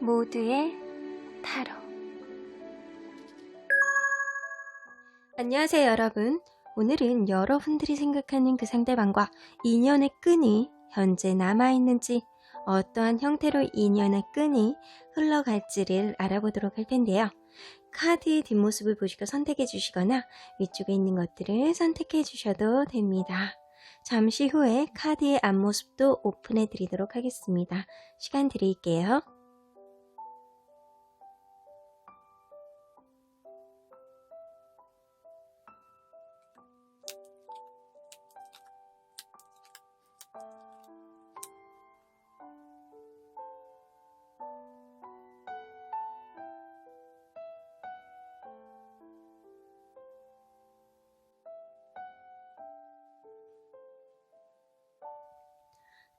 모두의 타로. 안녕하세요 여러분. 오늘은 여러분들이 생각하는 그 상대방과 인연의 끈이 현재 남아있는지, 어떠한 형태로 인연의 끈이 흘러갈지를 알아보도록 할 텐데요. 카드의 뒷모습을 보시고 선택해 주시거나 위쪽에 있는 것들을 선택해 주셔도 됩니다. 잠시 후에 카드의 앞모습도 오픈해 드리도록 하겠습니다. 시간 드릴게요.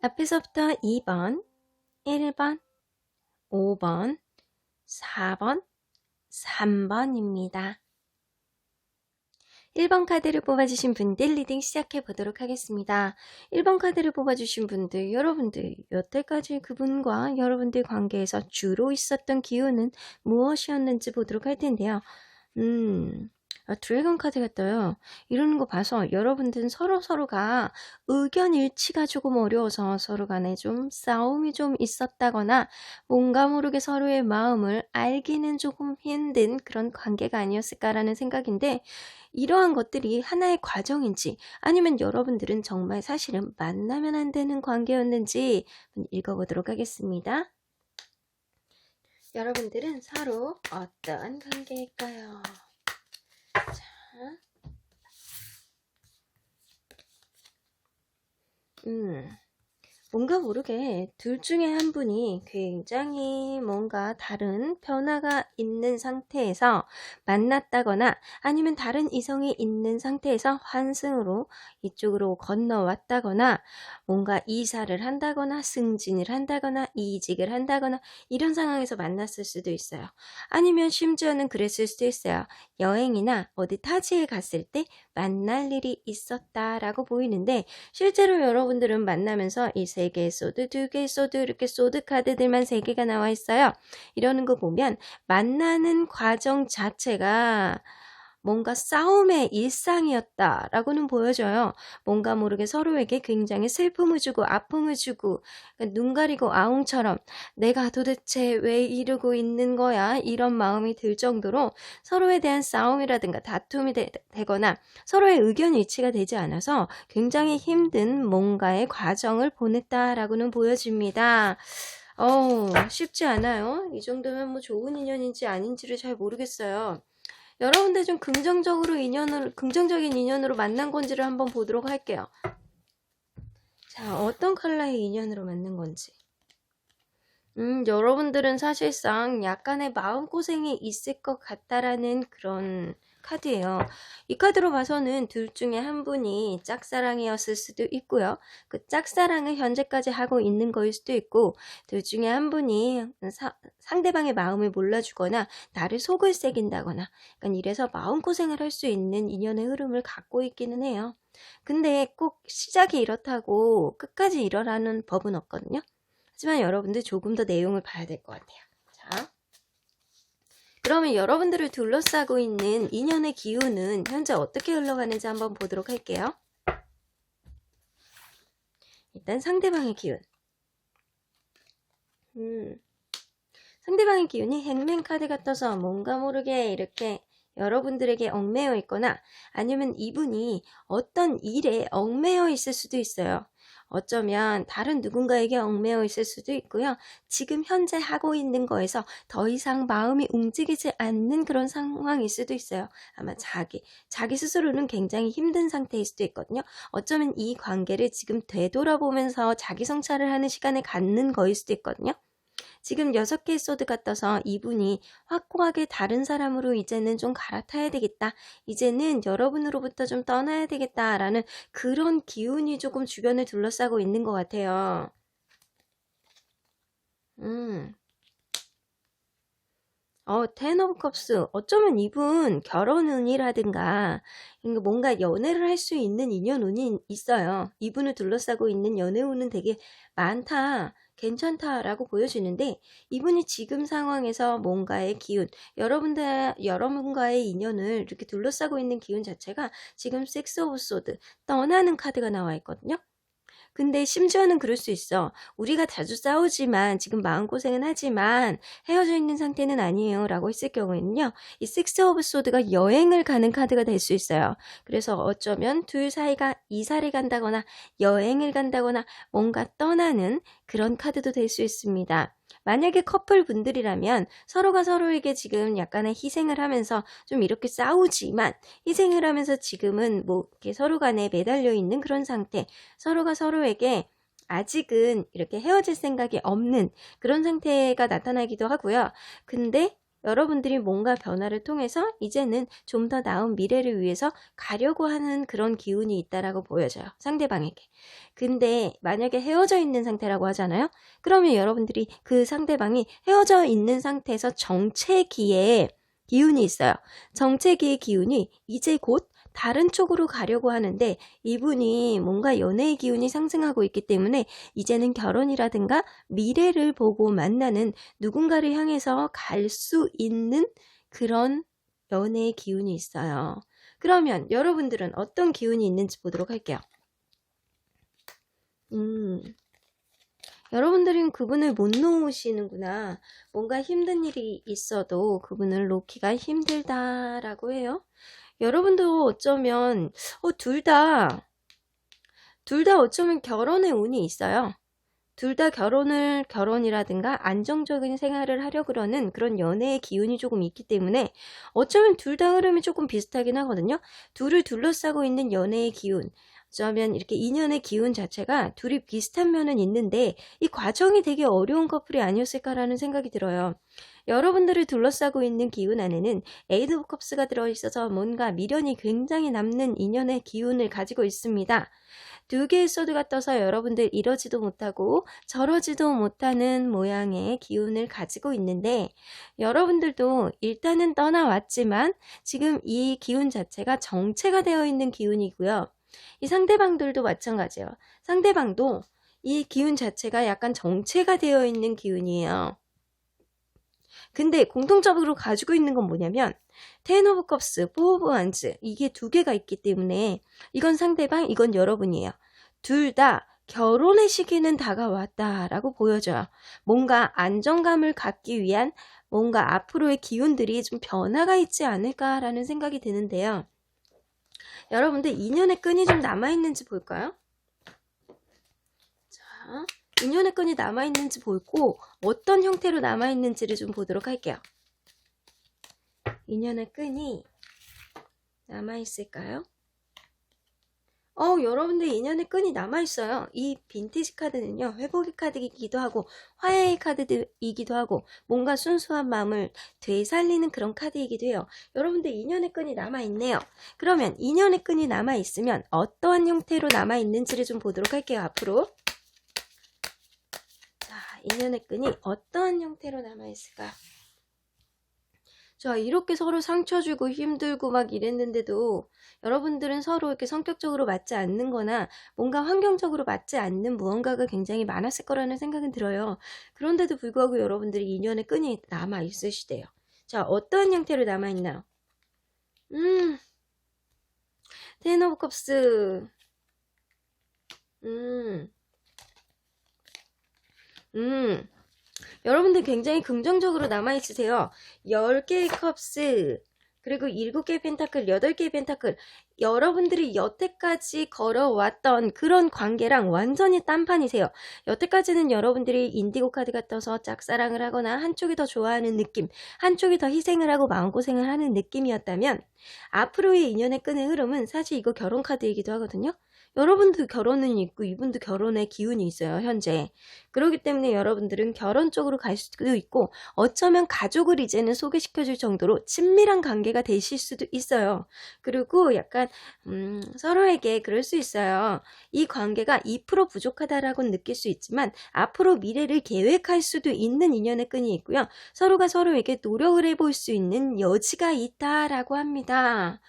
앞에서부터 2번, 1번, 5번, 4번, 3번입니다. 1번 카드를 뽑아주신 분들 리딩 시작해 보도록 하겠습니다. 1번 카드를 뽑아주신 분들, 여러분들 여태까지 그분과 여러분들 관계에서 주로 있었던 기운은 무엇이었는지 보도록 할 텐데요. 드래곤 카드가 떠요. 이러는 거 봐서 여러분들은 서로가 의견 일치가 조금 어려워서 서로 간에 좀 싸움이 좀 있었다거나 뭔가 모르게 서로의 마음을 알기는 조금 힘든 그런 관계가 아니었을까라는 생각인데, 이러한 것들이 하나의 과정인지 아니면 여러분들은 정말 사실은 만나면 안 되는 관계였는지 읽어보도록 하겠습니다. 여러분들은 서로 어떤 관계일까요? 자, 뭔가 모르게 둘 중에 한 분이 굉장히 뭔가 다른 변화가 있는 상태에서 만났다거나 아니면 다른 이성이 있는 상태에서 환승으로 이쪽으로 건너왔다거나 뭔가 이사를 한다거나 승진을 한다거나 이직을 한다거나 이런 상황에서 만났을 수도 있어요. 아니면 심지어는 그랬을 수도 있어요. 여행이나 어디 타지에 갔을 때 만날 일이 있었다라고 보이는데, 실제로 여러분들은 만나면서 이 3개의 소드, 2개의 소드, 이렇게 소드 카드들만 3개가 나와 있어요. 이러는 거 보면 만나는 과정 자체가 뭔가 싸움의 일상이었다라고는 보여져요. 뭔가 모르게 서로에게 굉장히 슬픔을 주고 아픔을 주고, 그러니까 눈 가리고 아웅처럼 내가 도대체 왜 이러고 있는 거야? 이런 마음이 들 정도로 서로에 대한 싸움이라든가 다툼이 되거나 서로의 의견 일치가 되지 않아서 굉장히 힘든 뭔가의 과정을 보냈다라고는 보여집니다. 쉽지 않아요. 이 정도면 뭐 좋은 인연인지 아닌지를 잘 모르겠어요. 여러분들 좀 긍정적인 인연으로 만난 건지를 한번 보도록 할게요. 자, 어떤 컬러의 인연으로 만난 건지. 여러분들은 사실상 약간의 마음고생이 있을 것 같다라는 그런 카드예요. 이 카드로 봐서는 둘 중에 한 분이 짝사랑이었을 수도 있고요. 그 짝사랑을 현재까지 하고 있는 거일 수도 있고, 둘 중에 한 분이 상대방의 마음을 몰라주거나 나를 속을 새긴다거나, 그러니까 이래서 마음고생을 할 수 있는 인연의 흐름을 갖고 있기는 해요. 근데 꼭 시작이 이렇다고 끝까지 이러라는 법은 없거든요. 하지만 여러분들 조금 더 내용을 봐야 될 것 같아요. 자, 그러면 여러분들을 둘러싸고 있는 인연의 기운은 현재 어떻게 흘러가는지 한번 보도록 할게요. 일단 상대방의 기운. 상대방의 기운이 행맨 카드가 떠서 뭔가 모르게 이렇게 여러분들에게 얽매여 있거나 아니면 이분이 어떤 일에 얽매여 있을 수도 있어요. 어쩌면 다른 누군가에게 얽매여 있을 수도 있고요. 지금 현재 하고 있는 거에서 더 이상 마음이 움직이지 않는 그런 상황일 수도 있어요. 아마 자기 스스로는 굉장히 힘든 상태일 수도 있거든요. 어쩌면 이 관계를 지금 되돌아보면서 자기 성찰을 하는 시간을 갖는 거일 수도 있거든요. 지금 6개의 소드가 떠서 이분이 확고하게 다른 사람으로 이제는 좀 갈아타야 되겠다, 이제는 여러분으로부터 좀 떠나야 되겠다라는 그런 기운이 조금 주변을 둘러싸고 있는 것 같아요. 텐 오브 컵스. 어쩌면 이분 결혼운이라든가 뭔가 연애를 할 수 있는 인연운이 있어요. 이분을 둘러싸고 있는 연애운은 되게 많다, 괜찮다라고 보여지는데, 이분이 지금 상황에서 뭔가의 기운, 여러분과의 인연을 이렇게 둘러싸고 있는 기운 자체가 지금 섹스 오브 소드, 떠나는 카드가 나와 있거든요. 근데 심지어는 그럴 수 있어. 우리가 자주 싸우지만 지금 마음고생은 하지만 헤어져 있는 상태는 아니에요 라고 했을 경우에는요, 이 식스 오브 소드가 여행을 가는 카드가 될 수 있어요. 그래서 어쩌면 둘 사이가 이사를 간다거나 여행을 간다거나 뭔가 떠나는 그런 카드도 될 수 있습니다. 만약에 커플 분들이라면 서로가 서로에게 지금 약간의 희생을 하면서 좀 이렇게 싸우지만, 희생을 하면서 지금은 뭐 이렇게 서로 간에 매달려 있는 그런 상태, 서로가 서로에게 아직은 이렇게 헤어질 생각이 없는 그런 상태가 나타나기도 하고요. 근데 여러분들이 뭔가 변화를 통해서 이제는 좀 더 나은 미래를 위해서 가려고 하는 그런 기운이 있다라고 보여져요, 상대방에게. 근데 만약에 헤어져 있는 상태라고 하잖아요. 그러면 여러분들이 그 상대방이 헤어져 있는 상태에서 정체기에 기운이 있어요. 정체기의 기운이 이제 곧 다른 쪽으로 가려고 하는데, 이분이 뭔가 연애의 기운이 상승하고 있기 때문에 이제는 결혼이라든가 미래를 보고 만나는 누군가를 향해서 갈 수 있는 그런 연애의 기운이 있어요. 그러면 여러분들은 어떤 기운이 있는지 보도록 할게요. 여러분들은 그분을 못 놓으시는구나. 뭔가 힘든 일이 있어도 그분을 놓기가 힘들다라고 해요. 여러분도 어쩌면 둘 다 어쩌면 결혼의 운이 있어요. 둘 다 결혼이라든가 안정적인 생활을 하려 그러는 그런 연애의 기운이 조금 있기 때문에 어쩌면 둘 다 흐름이 조금 비슷하긴 하거든요. 둘을 둘러싸고 있는 연애의 기운, 어쩌면 이렇게 인연의 기운 자체가 둘이 비슷한 면은 있는데, 이 과정이 되게 어려운 커플이 아니었을까라는 생각이 들어요. 여러분들을 둘러싸고 있는 기운 안에는 에이드 오브 컵스가 들어있어서 뭔가 미련이 굉장히 남는 인연의 기운을 가지고 있습니다. 두 개의 소드가 떠서 여러분들 이러지도 못하고 저러지도 못하는 모양의 기운을 가지고 있는데, 여러분들도 일단은 떠나왔지만 지금 이 기운 자체가 정체가 되어 있는 기운이고요. 이 상대방들도 마찬가지예요. 상대방도 이 기운 자체가 약간 정체가 되어 있는 기운이에요. 근데 공통적으로 가지고 있는 건 뭐냐면 텐 오브 컵스, 포 오브 완즈, 이게 두 개가 있기 때문에 이건 상대방, 이건 여러분이에요. 둘 다 결혼의 시기는 다가왔다라고 보여져요. 뭔가 안정감을 갖기 위한 뭔가 앞으로의 기운들이 좀 변화가 있지 않을까라는 생각이 드는데요. 여러분들 인연의 끈이 좀 남아있는지 볼까요? 자, 인연의 끈이 남아있는지 보고 어떤 형태로 남아있는지를 좀 보도록 할게요. 인연의 끈이 남아있을까요? 여러분들 인연의 끈이 남아있어요. 이 빈티지 카드는요, 회복의 카드이기도 하고 화해의 카드이기도 하고 뭔가 순수한 마음을 되살리는 그런 카드이기도 해요. 여러분들 인연의 끈이 남아있네요. 그러면 인연의 끈이 남아있으면 어떠한 형태로 남아있는지를 좀 보도록 할게요. 앞으로. 자, 인연의 끈이 어떠한 형태로 남아있을까요? 자, 이렇게 서로 상처 주고 힘들고 막 이랬는데도 여러분들은 서로 이렇게 성격적으로 맞지 않는 거나 뭔가 환경적으로 맞지 않는 무언가가 굉장히 많았을 거라는 생각은 들어요. 그런데도 불구하고 여러분들이 인연의 끈이 남아 있으시대요. 자, 어떠한 형태로 남아 있나요? 텐 오브 컵스. 여러분들 굉장히 긍정적으로 남아있으세요. 10개의 컵스, 그리고 7개의 펜타클, 8개의 펜타클. 여러분들이 여태까지 걸어왔던 그런 관계랑 완전히 딴판이세요. 여태까지는 여러분들이 인디고 카드가 떠서 짝사랑을 하거나 한쪽이 더 좋아하는 느낌, 한쪽이 더 희생을 하고 마음고생을 하는 느낌이었다면, 앞으로의 인연의 끈의 흐름은 사실 이거 결혼 카드이기도 하거든요. 여러분도 결혼은 있고 이분도 결혼의 기운이 있어요, 현재. 그렇기 때문에 여러분들은 결혼 쪽으로 갈 수도 있고 어쩌면 가족을 이제는 소개시켜줄 정도로 친밀한 관계가 되실 수도 있어요. 그리고 약간 약간 서로에게 그럴 수 있어요. 이 관계가 2% 부족하다라고 느낄 수 있지만 앞으로 미래를 계획할 수도 있는 인연의 끈이 있고요. 서로가 서로에게 노력을 해볼 수 있는 여지가 있다라고 합니다.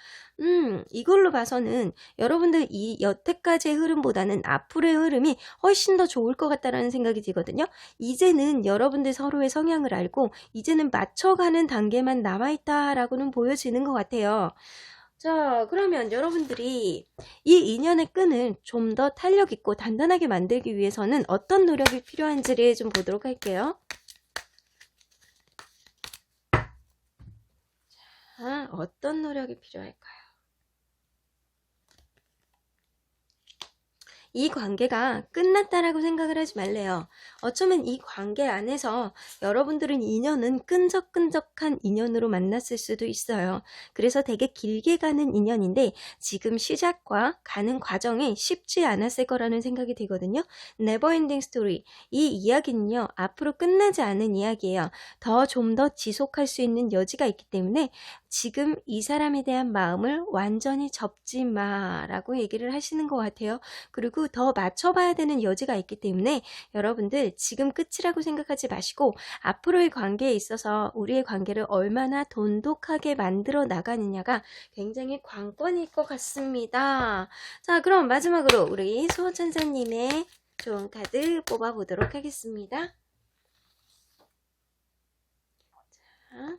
이걸로 봐서는 여러분들 이 여태까지의 흐름보다는 앞으로의 흐름이 훨씬 더 좋을 것 같다라는 생각이 들거든요. 이제는 여러분들 서로의 성향을 알고 이제는 맞춰가는 단계만 남아있다라고는 보여지는 것 같아요. 자, 그러면 여러분들이 이 인연의 끈을 좀 더 탄력 있고 단단하게 만들기 위해서는 어떤 노력이 필요한지를 좀 보도록 할게요. 자, 어떤 노력이 필요할까요? 이 관계가 끝났다라고 생각을 하지 말래요. 어쩌면 이 관계 안에서 여러분들은 인연은 끈적끈적한 인연으로 만났을 수도 있어요. 그래서 되게 길게 가는 인연인데 지금 시작과 가는 과정이 쉽지 않았을 거라는 생각이 들거든요. 네버엔딩 스토리. 이 이야기는요. 앞으로 끝나지 않은 이야기예요. 좀 더 지속할 수 있는 여지가 있기 때문에 지금 이 사람에 대한 마음을 완전히 접지 마라고 얘기를 하시는 것 같아요. 그리고 더 맞춰봐야 되는 여지가 있기 때문에 여러분들 지금 끝이라고 생각하지 마시고 앞으로의 관계에 있어서 우리의 관계를 얼마나 돈독하게 만들어 나가느냐가 굉장히 관건일 것 같습니다. 자, 그럼 마지막으로 우리 수호천사님의 좋은 카드 뽑아보도록 하겠습니다. 자.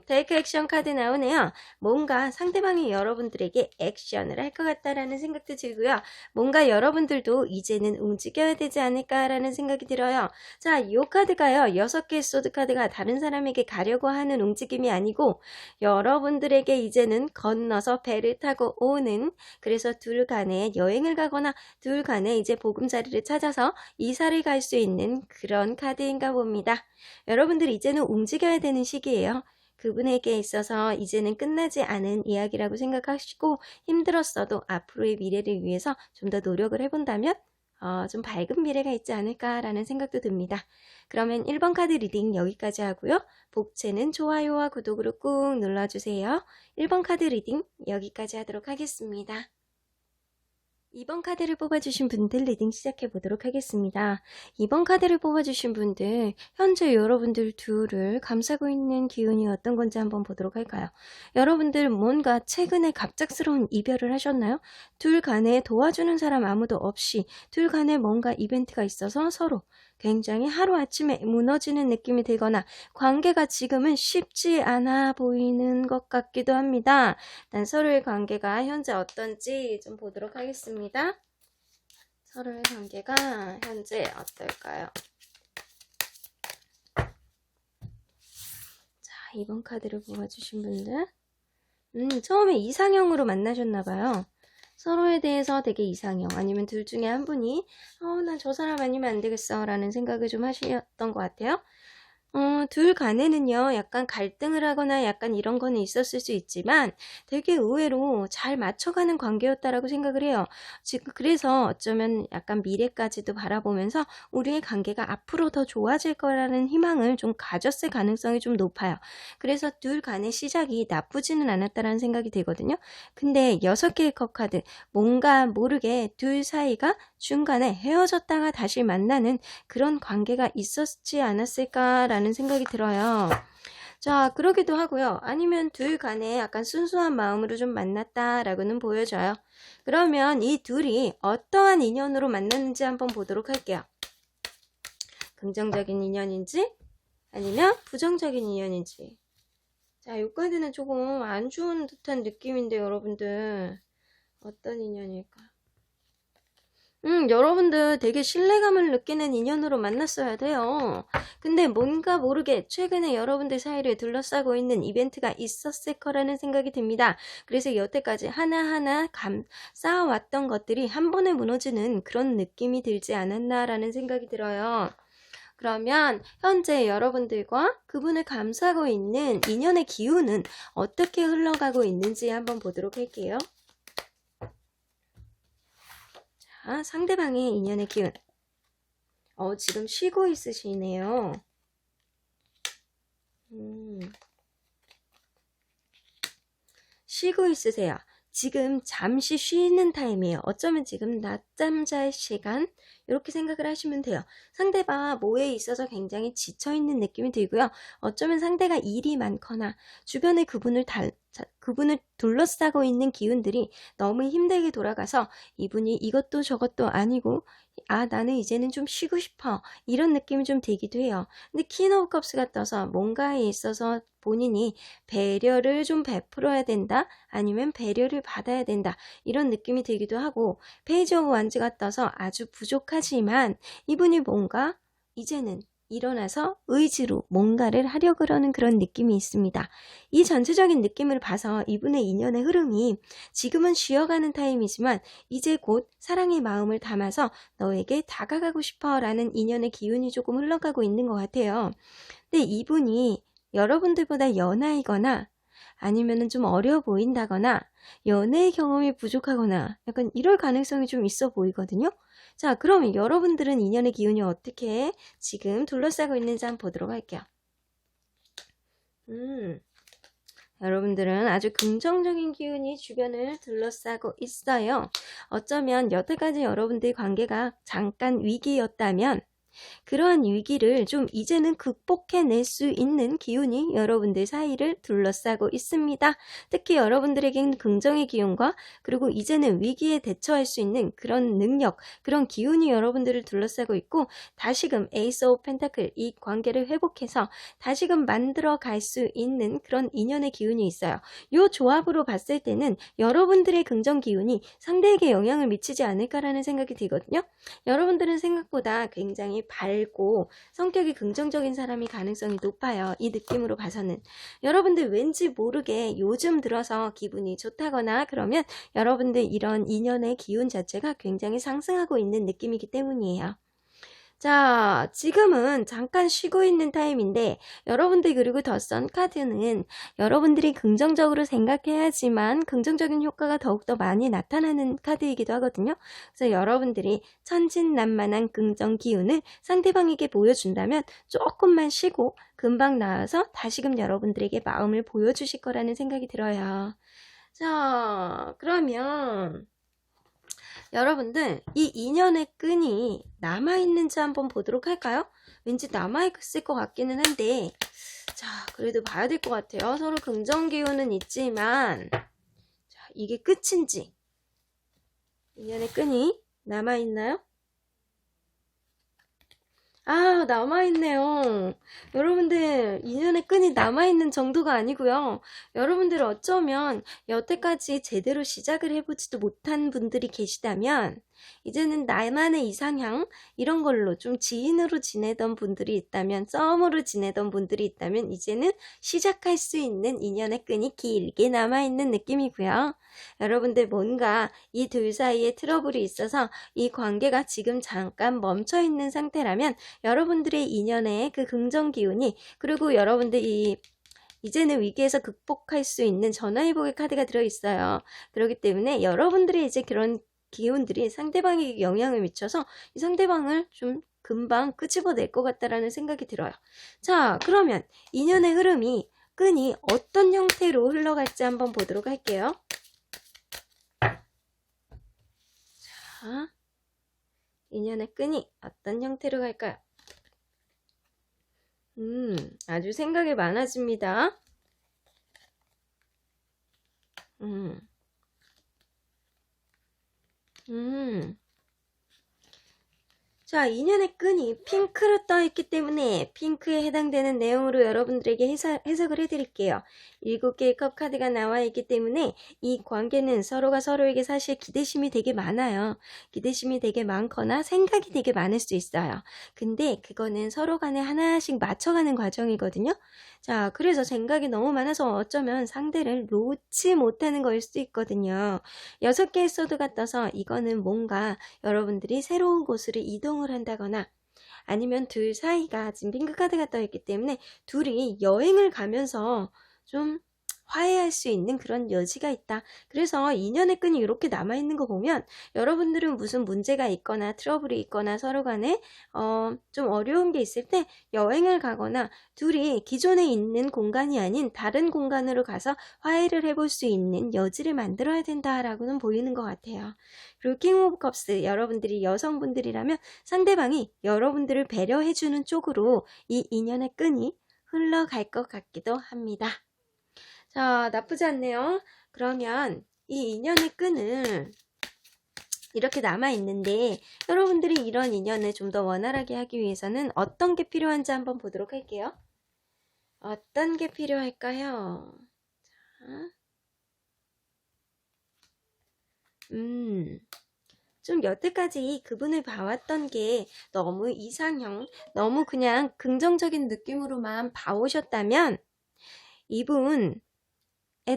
테이크 액션 카드 나오네요. 뭔가 상대방이 여러분들에게 액션을 할 것 같다라는 생각도 들고요. 뭔가 여러분들도 이제는 움직여야 되지 않을까라는 생각이 들어요. 자, 이 카드가요. 6개의 소드 카드가 다른 사람에게 가려고 하는 움직임이 아니고 여러분들에게 이제는 건너서 배를 타고 오는, 그래서 둘 간에 여행을 가거나 둘 간에 이제 보금자리를 찾아서 이사를 갈 수 있는 그런 카드인가 봅니다. 여러분들 이제는 움직여야 되는 시기예요. 그분에게 있어서 이제는 끝나지 않은 이야기라고 생각하시고 힘들었어도 앞으로의 미래를 위해서 좀 더 노력을 해본다면 좀 밝은 미래가 있지 않을까라는 생각도 듭니다. 그러면 1번 카드 리딩 여기까지 하고요. 복채는 좋아요와 구독으로 꾹 눌러주세요. 1번 카드 리딩 여기까지 하도록 하겠습니다. 2번 카드를 뽑아주신 분들 리딩 시작해 보도록 하겠습니다. 2번 카드를 뽑아주신 분들, 현재 여러분들 둘을 감싸고 있는 기운이 어떤 건지 한번 보도록 할까요? 여러분들 뭔가 최근에 갑작스러운 이별을 하셨나요? 둘 간에 도와주는 사람 아무도 없이 둘 간에 뭔가 이벤트가 있어서 서로 굉장히 하루아침에 무너지는 느낌이 들거나 관계가 지금은 쉽지 않아 보이는 것 같기도 합니다. 일단 서로의 관계가 현재 어떤지 좀 보도록 하겠습니다. 서로의 관계가 현재 어떨까요? 자, 2번 카드를 뽑아주신 분들, 처음에 이상형으로 만나셨나봐요. 서로에 대해서 되게 이상형, 아니면 둘 중에 한 분이 난 저 사람 아니면 안 되겠어 라는 생각을 좀 하셨던 것 같아요. 둘 간에는요, 약간 갈등을 하거나 약간 이런 거는 있었을 수 있지만 되게 의외로 잘 맞춰가는 관계였다라고 생각을 해요. 지금 그래서 어쩌면 약간 미래까지도 바라보면서 우리의 관계가 앞으로 더 좋아질 거라는 희망을 좀 가졌을 가능성이 좀 높아요. 그래서 둘 간의 시작이 나쁘지는 않았다라는 생각이 들거든요. 근데 6개의 컵 카드, 뭔가 모르게 둘 사이가 중간에 헤어졌다가 다시 만나는 그런 관계가 있었지 않았을까라는 생각이 들어요. 자, 그러기도 하고요. 아니면 둘 간에 약간 순수한 마음으로 좀 만났다라고는 보여져요. 그러면 이 둘이 어떠한 인연으로 만났는지 한번 보도록 할게요. 긍정적인 인연인지 아니면 부정적인 인연인지. 자, 이 카드는 조금 안 좋은 듯한 느낌인데 여러분들 어떤 인연일까? 여러분들 되게 신뢰감을 느끼는 인연으로 만났어야 돼요. 근데 뭔가 모르게 최근에 여러분들 사이를 둘러싸고 있는 이벤트가 있었을 거라는 생각이 듭니다. 그래서 여태까지 하나하나 쌓아왔던 것들이 한 번에 무너지는 그런 느낌이 들지 않았나라는 생각이 들어요. 그러면 현재 여러분들과 그분을 감싸고 있는 인연의 기운은 어떻게 흘러가고 있는지 한번 보도록 할게요. 자, 상대방의 인연의 기운. 지금 쉬고 있으시네요. 쉬고 있으세요. 지금 잠시 쉬는 타임이에요. 어쩌면 지금 낮잠 잘 시간 이렇게 생각을 하시면 돼요. 상대가 뭐에 있어서 굉장히 지쳐있는 느낌이 들고요. 어쩌면 상대가 일이 많거나 주변에 그분을 둘러싸고 있는 기운들이 너무 힘들게 돌아가서 이분이 이것도 저것도 아니고 나는 이제는 좀 쉬고 싶어 이런 느낌이 좀 들기도 해요. 근데 퀸 오브 컵스가 떠서 뭔가에 있어서 본인이 배려를 좀 베풀어야 된다 아니면 배려를 받아야 된다 이런 느낌이 들기도 하고, 페이지 오브 완즈가 떠서 아주 부족하지만 이분이 뭔가 이제는 일어나서 의지로 뭔가를 하려 그러는 그런 느낌이 있습니다. 이 전체적인 느낌을 봐서 이분의 인연의 흐름이 지금은 쉬어가는 타임이지만 이제 곧 사랑의 마음을 담아서 너에게 다가가고 싶어 라는 인연의 기운이 조금 흘러가고 있는 것 같아요. 근데 이분이 여러분들보다 연하이거나 아니면은 좀 어려 보인다거나 연애 경험이 부족하거나 약간 이럴 가능성이 좀 있어 보이거든요. 자, 그러면 여러분들은 인연의 기운이 어떻게 지금 둘러싸고 있는지 한번 보도록 할게요. 여러분들은 아주 긍정적인 기운이 주변을 둘러싸고 있어요. 어쩌면 여태까지 여러분들의 관계가 잠깐 위기였다면 그러한 위기를 좀 이제는 극복해낼 수 있는 기운이 여러분들 사이를 둘러싸고 있습니다. 특히 여러분들에겐 긍정의 기운과 그리고 이제는 위기에 대처할 수 있는 그런 능력, 그런 기운이 여러분들을 둘러싸고 있고, 다시금 에이스 오브 펜타클 이 관계를 회복해서 다시금 만들어 갈 수 있는 그런 인연의 기운이 있어요. 이 조합으로 봤을 때는 여러분들의 긍정 기운이 상대에게 영향을 미치지 않을까라는 생각이 들거든요. 여러분들은 생각보다 굉장히 밝고 성격이 긍정적인 사람이 가능성이 높아요. 이 느낌으로 봐서는 여러분들 왠지 모르게 요즘 들어서 기분이 좋다거나 그러면 여러분들 이런 인연의 기운 자체가 굉장히 상승하고 있는 느낌이기 때문이에요. 자, 지금은 잠깐 쉬고 있는 타임인데 여러분들, 그리고 더 선 카드는 여러분들이 긍정적으로 생각해야지만 긍정적인 효과가 더욱더 많이 나타나는 카드이기도 하거든요. 그래서 여러분들이 천진난만한 긍정 기운을 상대방에게 보여준다면 조금만 쉬고 금방 나와서 다시금 여러분들에게 마음을 보여주실 거라는 생각이 들어요. 자, 그러면 여러분들 이 인연의 끈이 남아있는지 한번 보도록 할까요? 왠지 남아있을 것 같기는 한데, 자, 그래도 봐야 될 것 같아요. 서로 긍정 기운은 있지만, 자, 이게 끝인지, 인연의 끈이 남아있나요? 남아있네요. 여러분들 인연의 끈이 남아있는 정도가 아니고요. 여러분들 어쩌면 여태까지 제대로 시작을 해보지도 못한 분들이 계시다면 이제는 나만의 이상향 이런 걸로 좀 지인으로 지내던 분들이 있다면, 썸으로 지내던 분들이 있다면 이제는 시작할 수 있는 인연의 끈이 길게 남아있는 느낌이고요. 여러분들 뭔가 이 둘 사이에 트러블이 있어서 이 관계가 지금 잠깐 멈춰있는 상태라면 여러분들의 인연의 그 긍정 기운이, 그리고 여러분들이 이제는 위기에서 극복할 수 있는 전화위복의 카드가 들어있어요. 그렇기 때문에 여러분들의 이제 그런 기운들이 상대방에게 영향을 미쳐서 이 상대방을 좀 금방 끄집어낼 것 같다라는 생각이 들어요. 자, 그러면 인연의 흐름이, 끈이 어떤 형태로 흘러갈지 한번 보도록 할게요. 자, 인연의 끈이 어떤 형태로 갈까요? 아주 생각이 많아집니다. 자, 인연의 끈이 핑크로 떠있기 때문에 핑크에 해당되는 내용으로 여러분들에게 해석을 해드릴게요. 7개의 컵 카드가 나와 있기 때문에 이 관계는 서로가 서로에게 사실 기대심이 되게 많아요. 기대심이 되게 많거나 생각이 되게 많을 수 있어요. 근데 그거는 서로 간에 하나씩 맞춰가는 과정이거든요. 자, 그래서 생각이 너무 많아서 어쩌면 상대를 놓지 못하는 거일 수도 있거든요. 6개의 소드가 떠서 이거는 뭔가 여러분들이 새로운 곳으로 이동을 한다거나 아니면 둘 사이가 지금 핑크 카드가 떠있기 때문에 둘이 여행을 가면서 좀 화해할 수 있는 그런 여지가 있다. 그래서 인연의 끈이 이렇게 남아있는 거 보면 여러분들은 무슨 문제가 있거나 트러블이 있거나 서로 간에 좀 어려운 게 있을 때 여행을 가거나 둘이 기존에 있는 공간이 아닌 다른 공간으로 가서 화해를 해볼 수 있는 여지를 만들어야 된다라고는 보이는 것 같아요. 그리고 킹 오브 컵스, 여러분들이 여성분들이라면 상대방이 여러분들을 배려해주는 쪽으로 이 인연의 끈이 흘러갈 것 같기도 합니다. 자, 나쁘지 않네요. 그러면 이 인연의 끈을 이렇게 남아있는데 여러분들이 이런 인연을 좀 더 원활하게 하기 위해서는 어떤 게 필요한지 한번 보도록 할게요. 어떤 게 필요할까요? 자, 좀 여태까지 그분을 봐왔던 게 너무 이상형, 너무 그냥 긍정적인 느낌으로만 봐오셨다면 이분에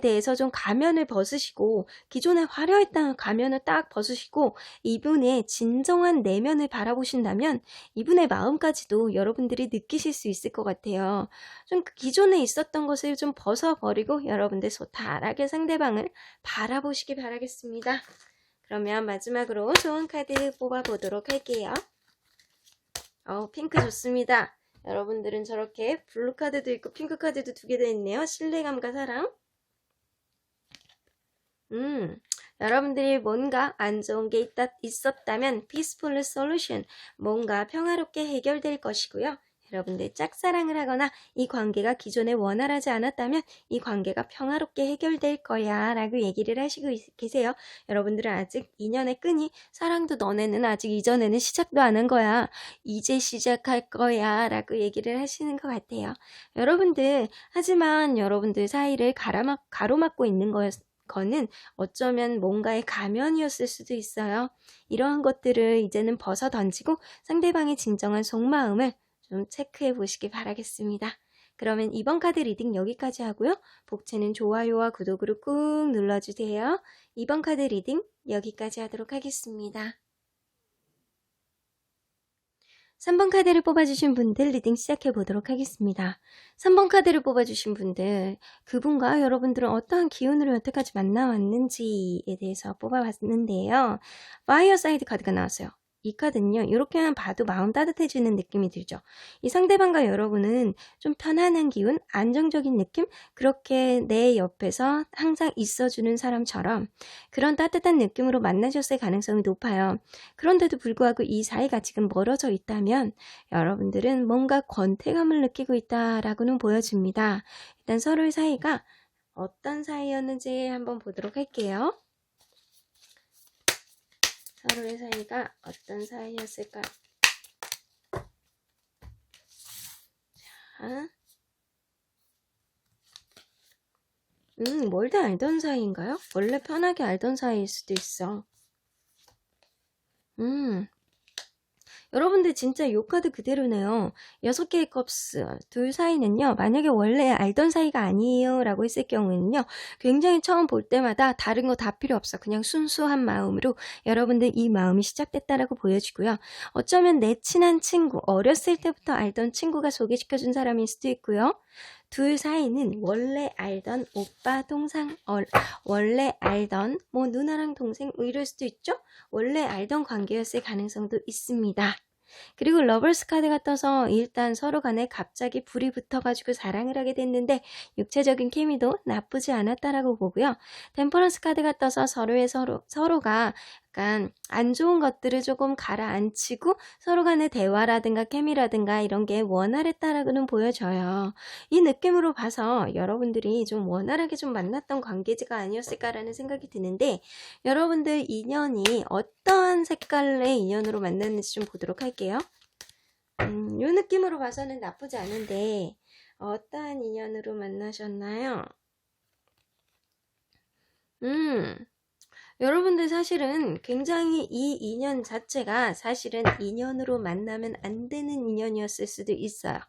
대해서 좀 가면을 벗으시고 기존에 화려했던 가면을 딱 벗으시고 이분의 진정한 내면을 바라보신다면 이분의 마음까지도 여러분들이 느끼실 수 있을 것 같아요. 좀 기존에 있었던 것을 좀 벗어버리고 여러분들 소탈하게 상대방을 바라보시기 바라겠습니다. 그러면 마지막으로 좋은 카드 뽑아보도록 할게요. 핑크 좋습니다. 여러분들은 저렇게 블루 카드도 있고 핑크 카드도 2개 더 있네요. 신뢰감과 사랑. 여러분들이 뭔가 안 좋은 게 있었다면 peaceful solution, 뭔가 평화롭게 해결될 것이고요. 여러분들 짝사랑을 하거나 이 관계가 기존에 원활하지 않았다면 이 관계가 평화롭게 해결될 거야 라고 얘기를 하시고 계세요. 여러분들은 아직 인연의 끈이 사랑도 너네는 아직 이전에는 시작도 안 한 거야. 이제 시작할 거야 라고 얘기를 하시는 것 같아요. 여러분들 하지만 여러분들 사이를 가로막고 있는 거는 어쩌면 뭔가의 가면이었을 수도 있어요. 이러한 것들을 이제는 벗어 던지고 상대방의 진정한 속마음을 좀 체크해 보시기 바라겠습니다. 그러면 이번 카드 리딩 여기까지 하고요. 복채는 좋아요와 구독으로 꾹 눌러주세요. 이번 카드 리딩 여기까지 하도록 하겠습니다. 3번 카드를 뽑아주신 분들 리딩 시작해 보도록 하겠습니다. 3번 카드를 뽑아주신 분들, 그분과 여러분들은 어떠한 기운으로 여태까지 만나왔는지에 대해서 뽑아봤는데요. 파이어 사이드 카드가 나왔어요. 이 카드는요, 이렇게만 봐도 마음 따뜻해지는 느낌이 들죠. 이 상대방과 여러분은 좀 편안한 기운, 안정적인 느낌, 그렇게 내 옆에서 항상 있어주는 사람처럼 그런 따뜻한 느낌으로 만나셨을 가능성이 높아요. 그런데도 불구하고 이 사이가 지금 멀어져 있다면 여러분들은 뭔가 권태감을 느끼고 있다라고는 보여집니다. 일단 서로의 사이가 어떤 사이였는지 한번 보도록 할게요. 서로의 사이가 어떤 사이였을까? 자, 멀다 알던 사이인가요? 원래 편하게 알던 사이일 수도 있어. 여러분들 진짜 요 카드 그대로네요. 6개의 컵스 둘 사이는요. 만약에 원래 알던 사이가 아니에요 라고 했을 경우에는요. 굉장히 처음 볼 때마다 다른 거 다 필요 없어. 그냥 순수한 마음으로 여러분들 이 마음이 시작됐다라고 보여지고요. 어쩌면 내 친한 친구, 어렸을 때부터 알던 친구가 소개시켜준 사람일 수도 있고요. 둘 사이는 원래 알던 오빠, 동생, 원래 알던 뭐 누나랑 동생 이럴 수도 있죠? 원래 알던 관계였을 가능성도 있습니다. 그리고 러버스 카드가 떠서 일단 서로 간에 갑자기 불이 붙어가지고 사랑을 하게 됐는데 육체적인 케미도 나쁘지 않았다라고 보고요. 템퍼런스 카드가 떠서 서로가 약간 안 좋은 것들을 조금 가라앉히고 서로 간의 대화라든가 케미라든가 이런 게 원활했다라고는 보여져요. 이 느낌으로 봐서 여러분들이 좀 원활하게 좀 만났던 관계지가 아니었을까라는 생각이 드는데 여러분들 인연이 어떠한 색깔의 인연으로 만났는지 좀 보도록 할게요. 이 느낌으로 봐서는 나쁘지 않은데 어떠한 인연으로 만나셨나요? 여러분들 사실은 굉장히 이 인연 자체가 사실은 인연으로 만나면 안 되는 인연이었을 수도 있어요.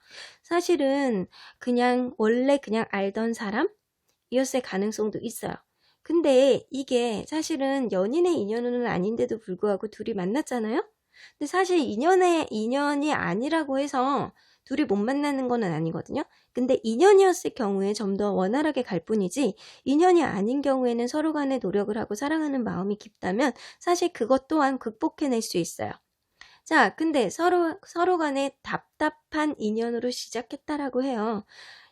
사실은 그냥 원래 그냥 알던 사람이었을 가능성도 있어요. 근데 이게 사실은 연인의 인연은 아닌데도 불구하고 둘이 만났잖아요. 근데 사실 인연이 아니라고 해서 둘이 못 만나는 건 아니거든요. 근데 인연이었을 경우에 좀 더 원활하게 갈 뿐이지, 인연이 아닌 경우에는 서로 간에 노력을 하고 사랑하는 마음이 깊다면 사실 그것 또한 극복해낼 수 있어요. 자, 근데 서로 간에 답답한 인연으로 시작했다라고 해요.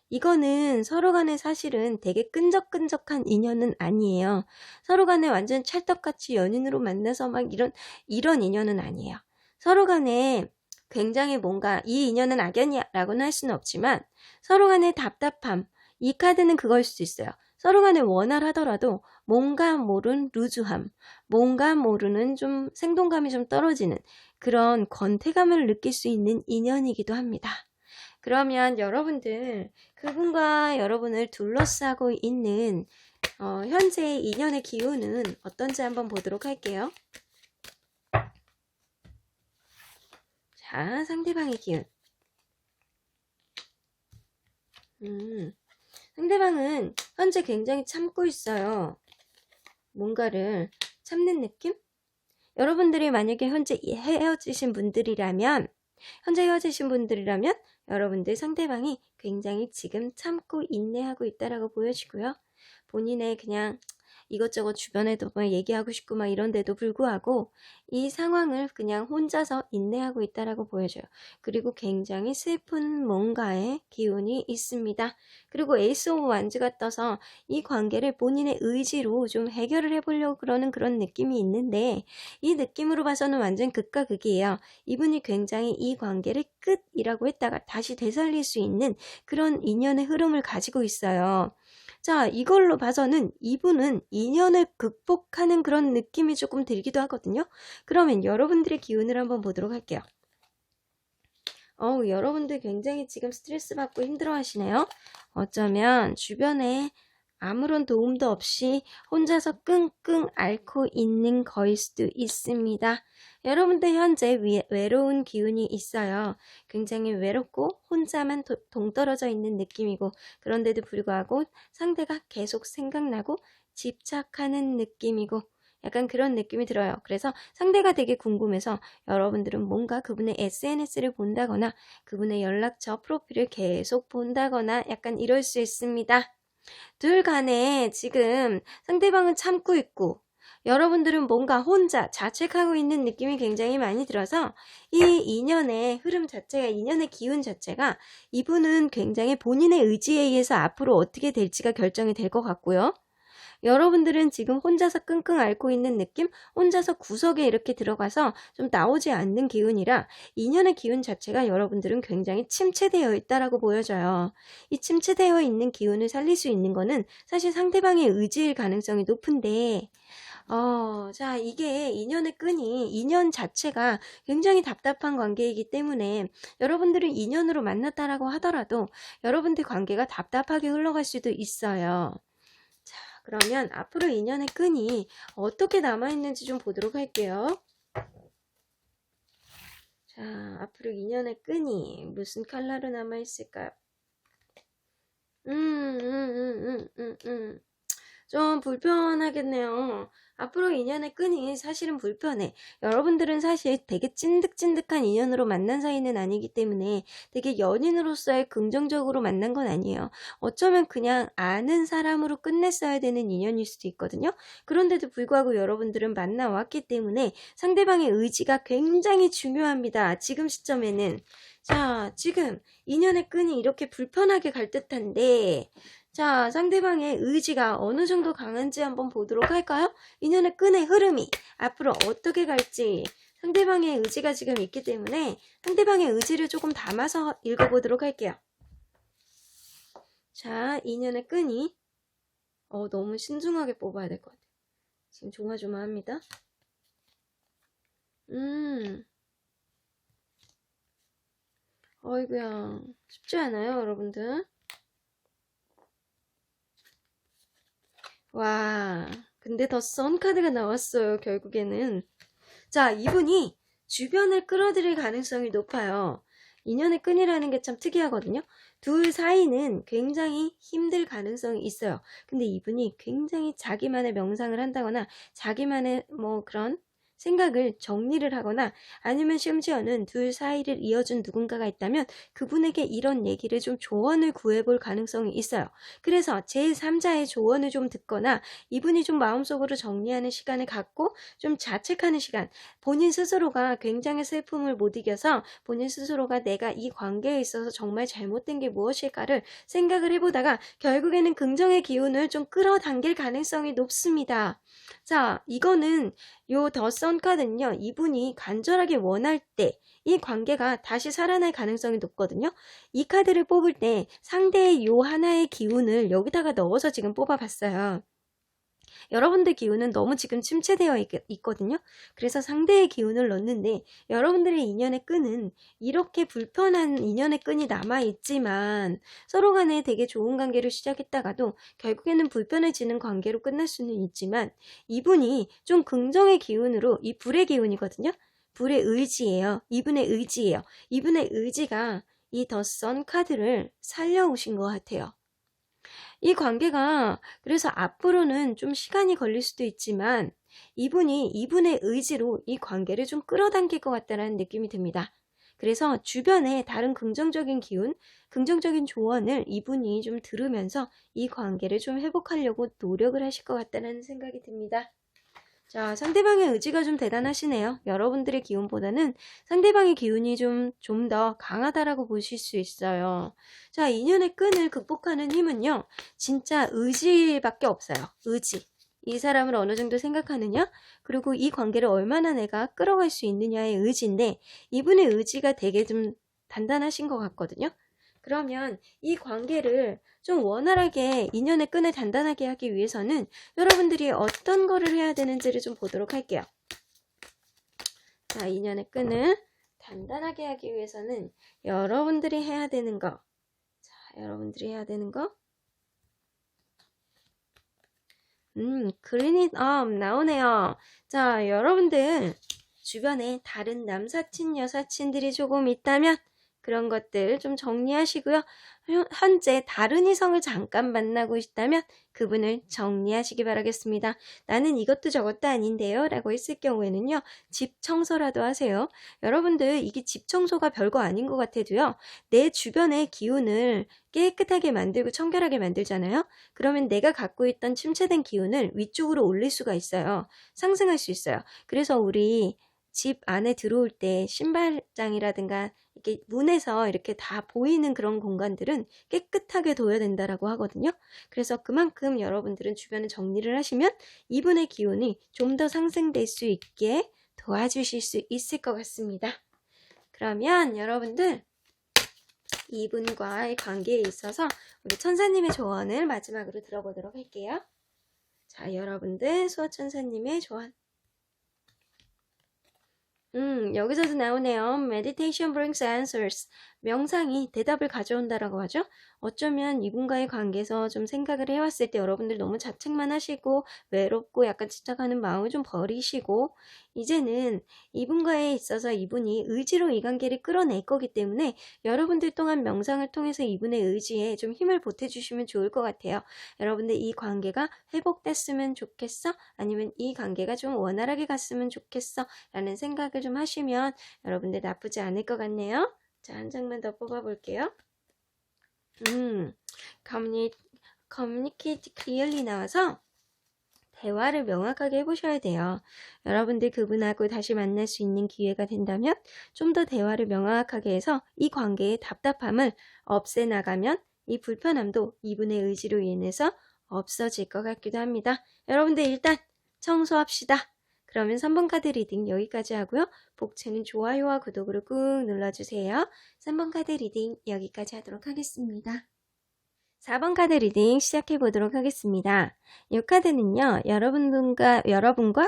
이거는 서로 간에 사실은 되게 끈적끈적한 인연은 아니에요. 서로 간에 완전 찰떡같이 연인으로 만나서 막 이런 인연은 아니에요. 서로 간에 굉장히 뭔가 이 인연은 악연이야 라고는 할 수는 없지만 서로 간의 답답함, 이 카드는 그걸 수 있어요. 서로 간에 원활하더라도 뭔가 모른 루즈함, 뭔가 모르는 좀 생동감이 좀 떨어지는 그런 권태감을 느낄 수 있는 인연이기도 합니다. 그러면 여러분들, 그분과 여러분을 둘러싸고 있는 현재의 인연의 기운은 어떤지 한번 보도록 할게요. 자, 상대방의 기운. 상대방은 현재 굉장히 참고 있어요. 뭔가를 참는 느낌? 여러분들이 만약에 현재 헤어지신 분들이라면 여러분들 상대방이 굉장히 지금 참고 인내하고 있다라고 보여지고요. 본인의 그냥 이것저것 주변에도 막 얘기하고 싶고 막 이런데도 불구하고 이 상황을 그냥 혼자서 인내하고 있다라고 보여져요. 그리고 굉장히 슬픈 뭔가의 기운이 있습니다. 그리고 에이스 오브 완즈가 떠서 이 관계를 본인의 의지로 좀 해결을 해보려고 그러는 그런 느낌이 있는데, 이 느낌으로 봐서는 완전 극과 극이에요. 이분이 굉장히 이 관계를 끝이라고 했다가 다시 되살릴 수 있는 그런 인연의 흐름을 가지고 있어요. 자, 이걸로 봐서는 이분은 인연을 극복하는 그런 느낌이 조금 들기도 하거든요. 그러면 여러분들의 기운을 한번 보도록 할게요. 여러분들 굉장히 지금 스트레스 받고 힘들어 하시네요. 어쩌면 주변에 아무런 도움도 없이 혼자서 끙끙 앓고 있는 거일 수도 있습니다. 여러분들 현재 외로운 기운이 있어요. 굉장히 외롭고 혼자만 동떨어져 있는 느낌이고, 그런데도 불구하고 상대가 계속 생각나고 집착하는 느낌이고, 약간 그런 느낌이 들어요. 그래서 상대가 되게 궁금해서 여러분들은 뭔가 그분의 SNS를 본다거나 그분의 연락처 프로필을 계속 본다거나 약간 이럴 수 있습니다. 둘 간에 지금 상대방은 참고 있고 여러분들은 뭔가 혼자 자책하고 있는 느낌이 굉장히 많이 들어서 이 인연의 흐름 자체가, 인연의 기운 자체가 이분은 굉장히 본인의 의지에 의해서 앞으로 어떻게 될지가 결정이 될 것 같고요. 여러분들은 지금 혼자서 끙끙 앓고 있는 느낌? 혼자서 구석에 이렇게 들어가서 좀 나오지 않는 기운이라 인연의 기운 자체가 여러분들은 굉장히 침체되어 있다라고 보여져요. 이 침체되어 있는 기운을 살릴 수 있는 거는 사실 상대방의 의지일 가능성이 높은데, 자, 이게 인연의 끈이, 인연 자체가 굉장히 답답한 관계이기 때문에 여러분들은 인연으로 만났다라고 하더라도 여러분들 관계가 답답하게 흘러갈 수도 있어요. 자, 그러면 앞으로 인연의 끈이 어떻게 남아있는지 좀 보도록 할게요. 자, 앞으로 인연의 끈이 무슨 컬러로 남아있을까요? 좀 불편하겠네요. 앞으로 인연의 끈이 사실은 불편해. 여러분들은 사실 되게 찐득찐득한 인연으로 만난 사이는 아니기 때문에 되게 연인으로서의 긍정적으로 만난 건 아니에요. 어쩌면 그냥 아는 사람으로 끝냈어야 되는 인연일 수도 있거든요. 그런데도 불구하고 여러분들은 만나왔기 때문에 상대방의 의지가 굉장히 중요합니다. 지금 시점에는. 자, 지금 인연의 끈이 이렇게 불편하게 갈 듯한데, 자, 상대방의 의지가 어느 정도 강한지 한번 보도록 할까요? 인연의 끈의 흐름이 앞으로 어떻게 갈지, 상대방의 의지가 지금 있기 때문에 상대방의 의지를 조금 담아서 읽어보도록 할게요. 자, 인연의 끈이 너무 신중하게 뽑아야 될 것 같아요. 지금 조마조마합니다. 어이구야, 쉽지 않아요, 여러분들. 와, 근데 더 썬 카드가 나왔어요, 결국에는. 자, 이분이 주변을 끌어들일 가능성이 높아요. 인연의 끈이라는 게 참 특이하거든요. 둘 사이는 굉장히 힘들 가능성이 있어요. 근데 이분이 굉장히 자기만의 명상을 한다거나 자기만의 뭐 그런 생각을 정리를 하거나 아니면 심지어는 둘 사이를 이어준 누군가가 있다면 그분에게 이런 얘기를 좀 조언을 구해볼 가능성이 있어요. 그래서 제3자의 조언을 좀 듣거나 이분이 좀 마음속으로 정리하는 시간을 갖고 좀 자책하는 시간, 본인 스스로가 굉장히 슬픔을 못 이겨서 본인 스스로가 내가 이 관계에 있어서 정말 잘못된 게 무엇일까를 생각을 해보다가 결국에는 긍정의 기운을 좀 끌어당길 가능성이 높습니다. 자, 이거는 요 더 선 카드는요, 이분이 간절하게 원할 때 이 관계가 다시 살아날 가능성이 높거든요. 이 카드를 뽑을 때 상대의 요 하나의 기운을 여기다가 넣어서 지금 뽑아봤어요. 여러분들 기운은 너무 지금 침체되어 있거든요. 그래서 상대의 기운을 넣는데 여러분들의 인연의 끈은 이렇게 불편한 인연의 끈이 남아있지만 서로 간에 되게 좋은 관계를 시작했다가도 결국에는 불편해지는 관계로 끝날 수는 있지만 이분이 좀 긍정의 기운으로 이 불의 기운이거든요. 불의 의지예요. 이분의 의지예요. 이분의 의지가 이 더 선 카드를 살려오신 것 같아요. 이 관계가 그래서 앞으로는 좀 시간이 걸릴 수도 있지만 이분이 이분의 의지로 이 관계를 좀 끌어당길 것 같다는 느낌이 듭니다. 그래서 주변에 다른 긍정적인 기운, 긍정적인 조언을 이분이 좀 들으면서 이 관계를 좀 회복하려고 노력을 하실 것 같다는 생각이 듭니다. 자, 상대방의 의지가 좀 대단하시네요. 여러분들의 기운보다는 상대방의 기운이 좀 더 강하다라고 보실 수 있어요. 자, 인연의 끈을 극복하는 힘은요, 진짜 의지밖에 없어요. 의지. 이 사람을 어느 정도 생각하느냐, 그리고 이 관계를 얼마나 내가 끌어갈 수 있느냐의 의지인데, 이분의 의지가 되게 좀 단단하신 것 같거든요. 그러면 이 관계를 좀 원활하게 인연의 끈을 단단하게 하기 위해서는 여러분들이 어떤 거를 해야 되는지를 좀 보도록 할게요. 자, 인연의 끈을 단단하게 하기 위해서는 여러분들이 해야 되는 거. 자, 여러분들이 해야 되는 거. 그린잇 업 나오네요. 자, 여러분들 주변에 다른 남사친, 여사친들이 조금 있다면 그런 것들 좀 정리하시고요. 현재 다른 이성을 잠깐 만나고 있다면 그분을 정리하시기 바라겠습니다. 나는 이것도 저것도 아닌데요 라고 했을 경우에는요, 집 청소라도 하세요. 여러분들 이게 집 청소가 별거 아닌 것 같아도요, 내 주변의 기운을 깨끗하게 만들고 청결하게 만들잖아요. 그러면 내가 갖고 있던 침체된 기운을 위쪽으로 올릴 수가 있어요. 상승할 수 있어요. 그래서 우리 집 안에 들어올 때 신발장이라든가 이렇게 문에서 이렇게 다 보이는 그런 공간들은 깨끗하게 둬야 된다라고 하거든요. 그래서 그만큼 여러분들은 주변에 정리를 하시면 이분의 기운이 좀 더 상승될 수 있게 도와주실 수 있을 것 같습니다. 그러면 여러분들 이분과의 관계에 있어서 우리 천사님의 조언을 마지막으로 들어보도록 할게요. 자, 여러분들 수호천사님의 조언. 여기서도 나오네요. Meditation brings answers. 명상이 대답을 가져온다라고 하죠. 어쩌면 이분과의 관계에서 좀 생각을 해왔을 때 여러분들 너무 자책만 하시고 외롭고 약간 집착하는 마음을 좀 버리시고 이제는 이분과에 있어서 이분이 의지로 이 관계를 끌어낼 거기 때문에 여러분들 또한 명상을 통해서 이분의 의지에 좀 힘을 보태주시면 좋을 것 같아요. 여러분들 이 관계가 회복됐으면 좋겠어? 아니면 이 관계가 좀 원활하게 갔으면 좋겠어? 라는 생각을 좀 하시면 여러분들 나쁘지 않을 것 같네요. 자, 한 장만 더 뽑아볼게요. communicate clearly 나와서 대화를 명확하게 해보셔야 돼요. 여러분들 그분하고 다시 만날 수 있는 기회가 된다면 좀 더 대화를 명확하게 해서 이 관계의 답답함을 없애나가면 이 불편함도 이분의 의지로 인해서 없어질 것 같기도 합니다. 여러분들 일단 청소합시다. 그러면 3번 카드 리딩 여기까지 하고요. 복채는 좋아요와 구독으로 꾹 눌러주세요. 3번 카드 리딩 여기까지 하도록 하겠습니다. 4번 카드 리딩 시작해 보도록 하겠습니다. 이 카드는요, 여러분과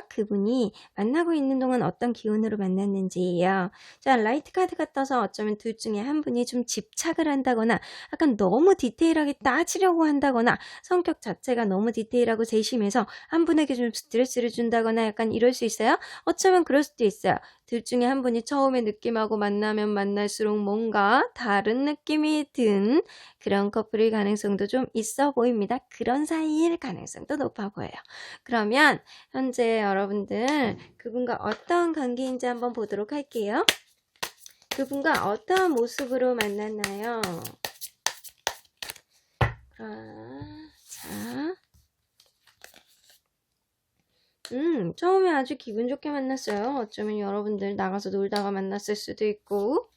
그분이 만나고 있는 동안 어떤 기운으로 만났는지예요. 자, 라이트 카드가 떠서 어쩌면 둘 중에 한 분이 좀 집착을 한다거나 약간 너무 디테일하게 따지려고 한다거나 성격 자체가 너무 디테일하고 세심해서 한 분에게 좀 스트레스를 준다거나 약간 이럴 수 있어요. 어쩌면 그럴 수도 있어요. 둘 중에 한 분이 처음에 느낌하고 만나면 만날수록 뭔가 다른 느낌이 든 그런 커플일 가능성도 좀 있어 보입니다. 그런 사이일 가능성도 높아 보여요. 그러면 현재 여러분들 그분과 어떤 관계인지 한번 보도록 할게요. 그분과 어떤 모습으로 만났나요? 자, 처음에 아주 기분 좋게 만났어요. 어쩌면 여러분들 나가서 놀다가 만났을 수도 있고.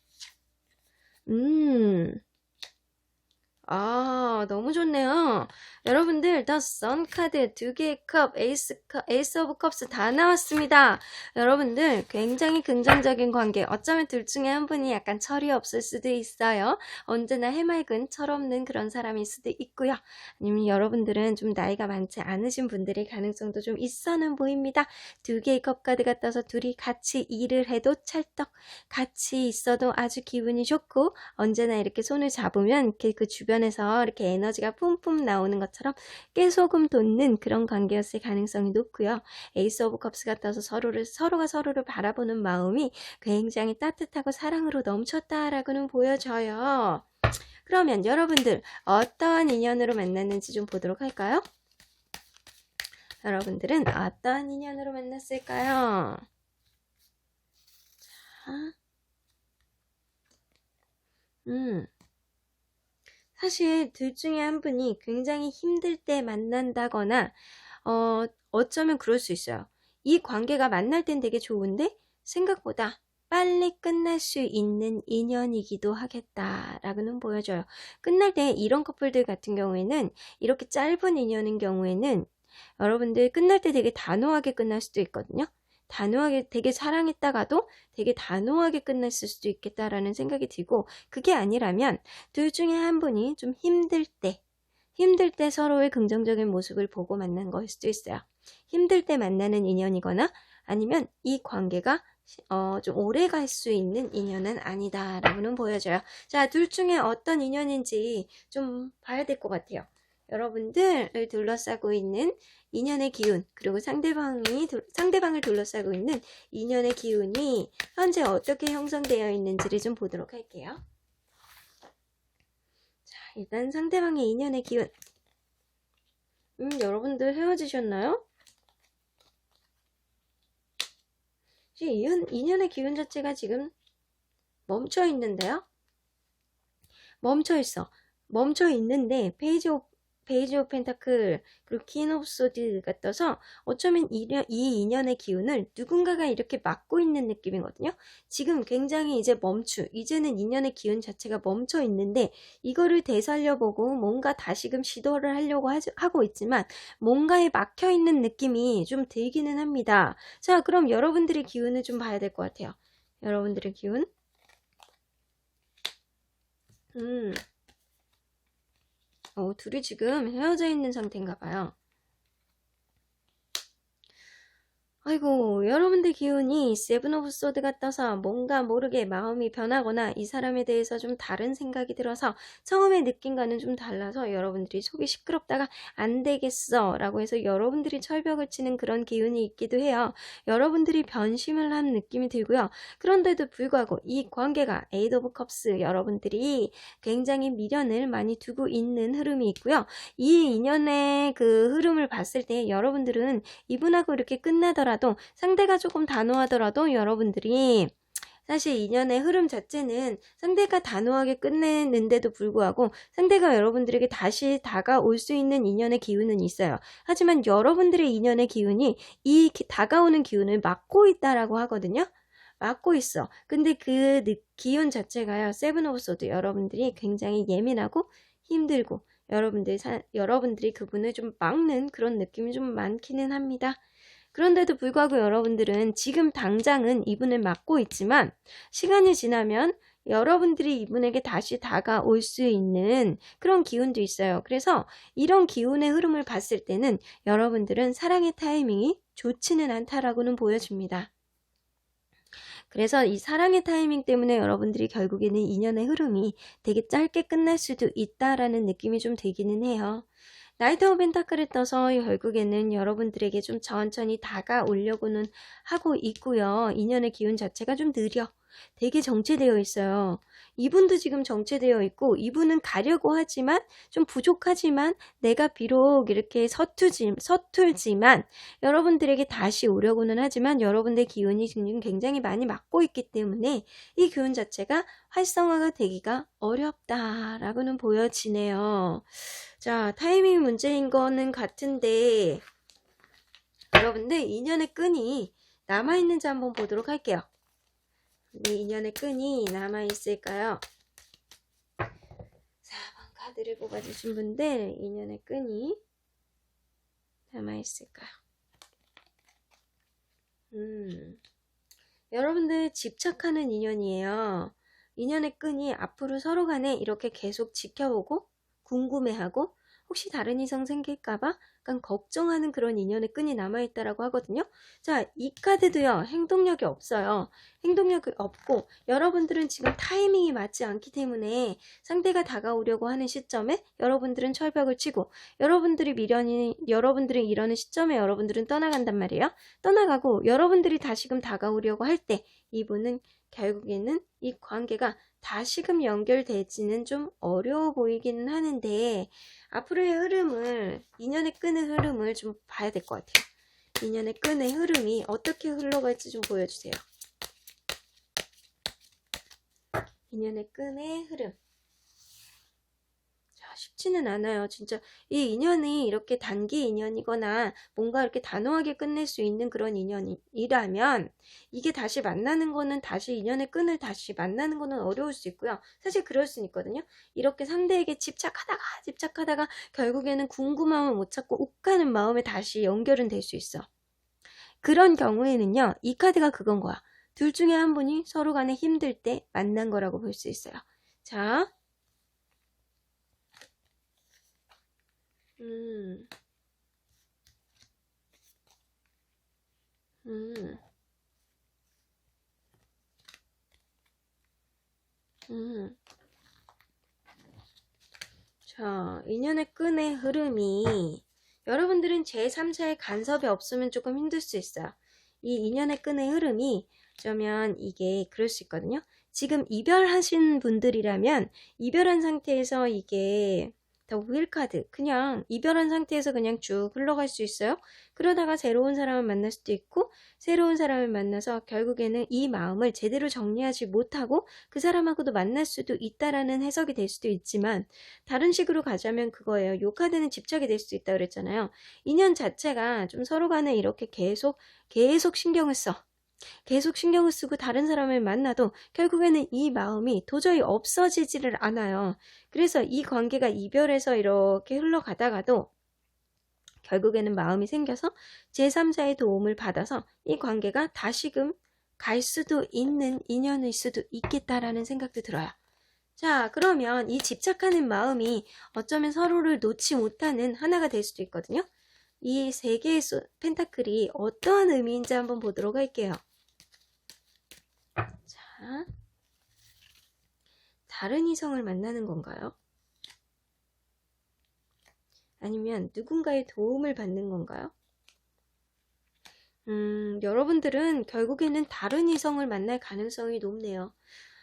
너무 좋네요. 여러분들 더 선 카드 2개의 컵, 에이스 오브 컵스 다 나왔습니다. 여러분들 굉장히 긍정적인 관계, 어쩌면 둘 중에 한 분이 약간 철이 없을 수도 있어요. 언제나 해맑은 철없는 그런 사람일 수도 있고요. 아니면 여러분들은 좀 나이가 많지 않으신 분들의 가능성도 좀 있어는 보입니다. 2개의 컵 카드가 떠서 둘이 같이 일을 해도 찰떡, 같이 있어도 아주 기분이 좋고, 언제나 이렇게 손을 잡으면 이렇게 그 주변에서 이렇게 에너지가 뿜뿜 나오는 것처럼 깨소금 돋는 그런 관계였을 가능성이 높고요. 에이스 오브 컵스가 떠서 서로가 서로를 바라보는 마음이 굉장히 따뜻하고 사랑으로 넘쳤다라고는 보여져요. 그러면 여러분들 어떠한 인연으로 만났는지 좀 보도록 할까요? 여러분들은 어떠한 인연으로 만났을까요? 자, 사실 둘 중에 한 분이 굉장히 힘들 때 만난다거나 어쩌면 그럴 수 있어요. 이 관계가 만날 땐 되게 좋은데 생각보다 빨리 끝날 수 있는 인연이기도 하겠다라고는 보여져요. 끝날 때 이런 커플들 같은 경우에는 이렇게 짧은 인연인 경우에는 여러분들 끝날 때 되게 단호하게 끝날 수도 있거든요. 단호하게 되게 사랑했다가도 되게 단호하게 끝났을 수도 있겠다라는 생각이 들고, 그게 아니라면 둘 중에 한 분이 좀 힘들 때 서로의 긍정적인 모습을 보고 만난 거일 수도 있어요. 힘들 때 만나는 인연이거나 아니면 이 관계가 좀 오래 갈 수 있는 인연은 아니다라고는 보여져요. 자, 둘 중에 어떤 인연인지 좀 봐야 될 것 같아요. 여러분들을 둘러싸고 있는 인연의 기운, 그리고 상대방을 둘러싸고 있는 인연의 기운이 현재 어떻게 형성되어 있는지를 좀 보도록 할게요. 자, 일단 상대방의 인연의 기운. 여러분들 헤어지셨나요? 인연의 기운 자체가 지금 멈춰 있는데요. 멈춰 있는데 페이지 오브 펜타클 그리고 퀸 오브 소드가 떠서 어쩌면 이 인연의 기운을 누군가가 이렇게 막고 있는 느낌이거든요. 지금 굉장히 이제는 인연의 기운 자체가 멈춰 있는데 이거를 되살려보고 뭔가 다시금 시도를 하려고 하고 있지만 뭔가에 막혀 있는 느낌이 좀 들기는 합니다. 자, 그럼 여러분들의 기운을 좀 봐야 될 것 같아요. 여러분들의 기운. 둘이 지금 헤어져 있는 상태인가 봐요. 아이고, 여러분들 기운이 세븐 오브 소드가 떠서 뭔가 모르게 마음이 변하거나 이 사람에 대해서 좀 다른 생각이 들어서 처음에 느낀과는 좀 달라서 여러분들이 속이 시끄럽다가 안 되겠어 라고 해서 여러분들이 철벽을 치는 그런 기운이 있기도 해요. 여러분들이 변심을 한 느낌이 들고요. 그런데도 불구하고 이 관계가 에이드 오브 컵스, 여러분들이 굉장히 미련을 많이 두고 있는 흐름이 있고요. 이 인연의 그 흐름을 봤을 때 여러분들은 이분하고 이렇게 끝나더라도 상대가 조금 단호하더라도 여러분들이 사실 인연의 흐름 자체는 상대가 단호하게 끝내는데도 불구하고 상대가 여러분들에게 다시 다가올 수 있는 인연의 기운은 있어요. 하지만 여러분들의 인연의 기운이 이 다가오는 기운을 막고 있다라고 하거든요. 막고 있어. 근데 그 기운 자체가요. 세븐 오브 소드, 여러분들이 굉장히 예민하고 힘들고 여러분들이 그분을 좀 막는 그런 느낌이 좀 많기는 합니다. 그런데도 불구하고 여러분들은 지금 당장은 이분을 막고 있지만 시간이 지나면 여러분들이 이분에게 다시 다가올 수 있는 그런 기운도 있어요. 그래서 이런 기운의 흐름을 봤을 때는 여러분들은 사랑의 타이밍이 좋지는 않다라고는 보여집니다. 그래서 이 사랑의 타이밍 때문에 여러분들이 결국에는 인연의 흐름이 되게 짧게 끝날 수도 있다라는 느낌이 좀 들기는 해요. 나이트 오브 펜타클을 떠서 결국에는 여러분들에게 좀 천천히 다가오려고는 하고 있고요. 인연의 기운 자체가 좀 느려. 되게 정체되어 있어요. 이분도 지금 정체되어 있고 이분은 가려고 하지만 좀 부족하지만 내가 비록 이렇게 서툴지만 여러분들에게 다시 오려고는 하지만 여러분들의 기운이 지금 굉장히 많이 막고 있기 때문에 이 기운 자체가 활성화가 되기가 어렵다라고는 보여지네요. 자, 타이밍 문제인 거는 같은데 여러분들 인연의 끈이 남아있는지 한번 보도록 할게요. 이 인연의 끈이 남아있을까요? 4번 카드를 뽑아주신 분들 인연의 끈이 남아있을까요? 여러분들 집착하는 인연이에요. 인연의 끈이 앞으로 서로 간에 이렇게 계속 지켜보고 궁금해하고 혹시 다른 이성 생길까봐 약간 걱정하는 그런 인연의 끈이 남아있다라고 하거든요. 자, 이 카드도요. 행동력이 없어요. 행동력이 없고 여러분들은 지금 타이밍이 맞지 않기 때문에 상대가 다가오려고 하는 시점에 여러분들은 철벽을 치고 여러분들이 이러는 시점에 여러분들은 떠나간단 말이에요. 떠나가고 여러분들이 다시금 다가오려고 할 때 이분은 결국에는 이 관계가 다시금 연결되지는 좀 어려워 보이기는 하는데 앞으로의 흐름을 인연의 끈의 흐름을 좀 봐야 될 것 같아요. 인연의 끈의 흐름이 어떻게 흘러갈지 좀 보여주세요. 인연의 끈의 흐름. 자, 쉽지는 않아요. 진짜 이 인연이 이렇게 단기 인연이거나 뭔가 이렇게 단호하게 끝낼 수 있는 그런 인연이라면 이게 다시 만나는 거는 다시 인연의 끈을 다시 만나는 거는 어려울 수 있고요. 사실 그럴 수는 있거든요. 이렇게 상대에게 집착하다가 결국에는 궁금함을 못 찾고 욱하는 마음에 다시 연결은 될 수 있어. 그런 경우에는요. 이 카드가 그건 거야. 둘 중에 한 분이 서로 간에 힘들 때 만난 거라고 볼 수 있어요. 자, 음, 음, 음. 자, 인연의 끈의 흐름이 여러분들은 제3자의 간섭이 없으면 조금 힘들 수 있어요. 이 인연의 끈의 흐름이 어쩌면 이게 그럴 수 있거든요. 지금 이별하신 분들이라면 이별한 상태에서 이게 더 휠카드 그냥 이별한 상태에서 그냥 쭉 흘러갈 수 있어요. 그러다가 새로운 사람을 만날 수도 있고 새로운 사람을 만나서 결국에는 이 마음을 제대로 정리하지 못하고 그 사람하고도 만날 수도 있다라는 해석이 될 수도 있지만 다른 식으로 가자면 그거예요. 요 카드는 집착이 될 수도 있다 그랬잖아요. 인연 자체가 좀 서로 간에 이렇게 계속 신경을 써. 계속 신경을 쓰고 다른 사람을 만나도 결국에는 이 마음이 도저히 없어지지를 않아요. 그래서 이 관계가 이별해서 이렇게 흘러가다가도 결국에는 마음이 생겨서 제3자의 도움을 받아서 이 관계가 다시금 갈 수도 있는 인연일 수도 있겠다라는 생각도 들어요. 자, 그러면 이 집착하는 마음이 어쩌면 서로를 놓지 못하는 하나가 될 수도 있거든요. 이 세 개의 펜타클이 어떠한 의미인지 한번 보도록 할게요. 자, 다른 이성을 만나는 건가요? 아니면 누군가의 도움을 받는 건가요? 여러분들은 결국에는 다른 이성을 만날 가능성이 높네요.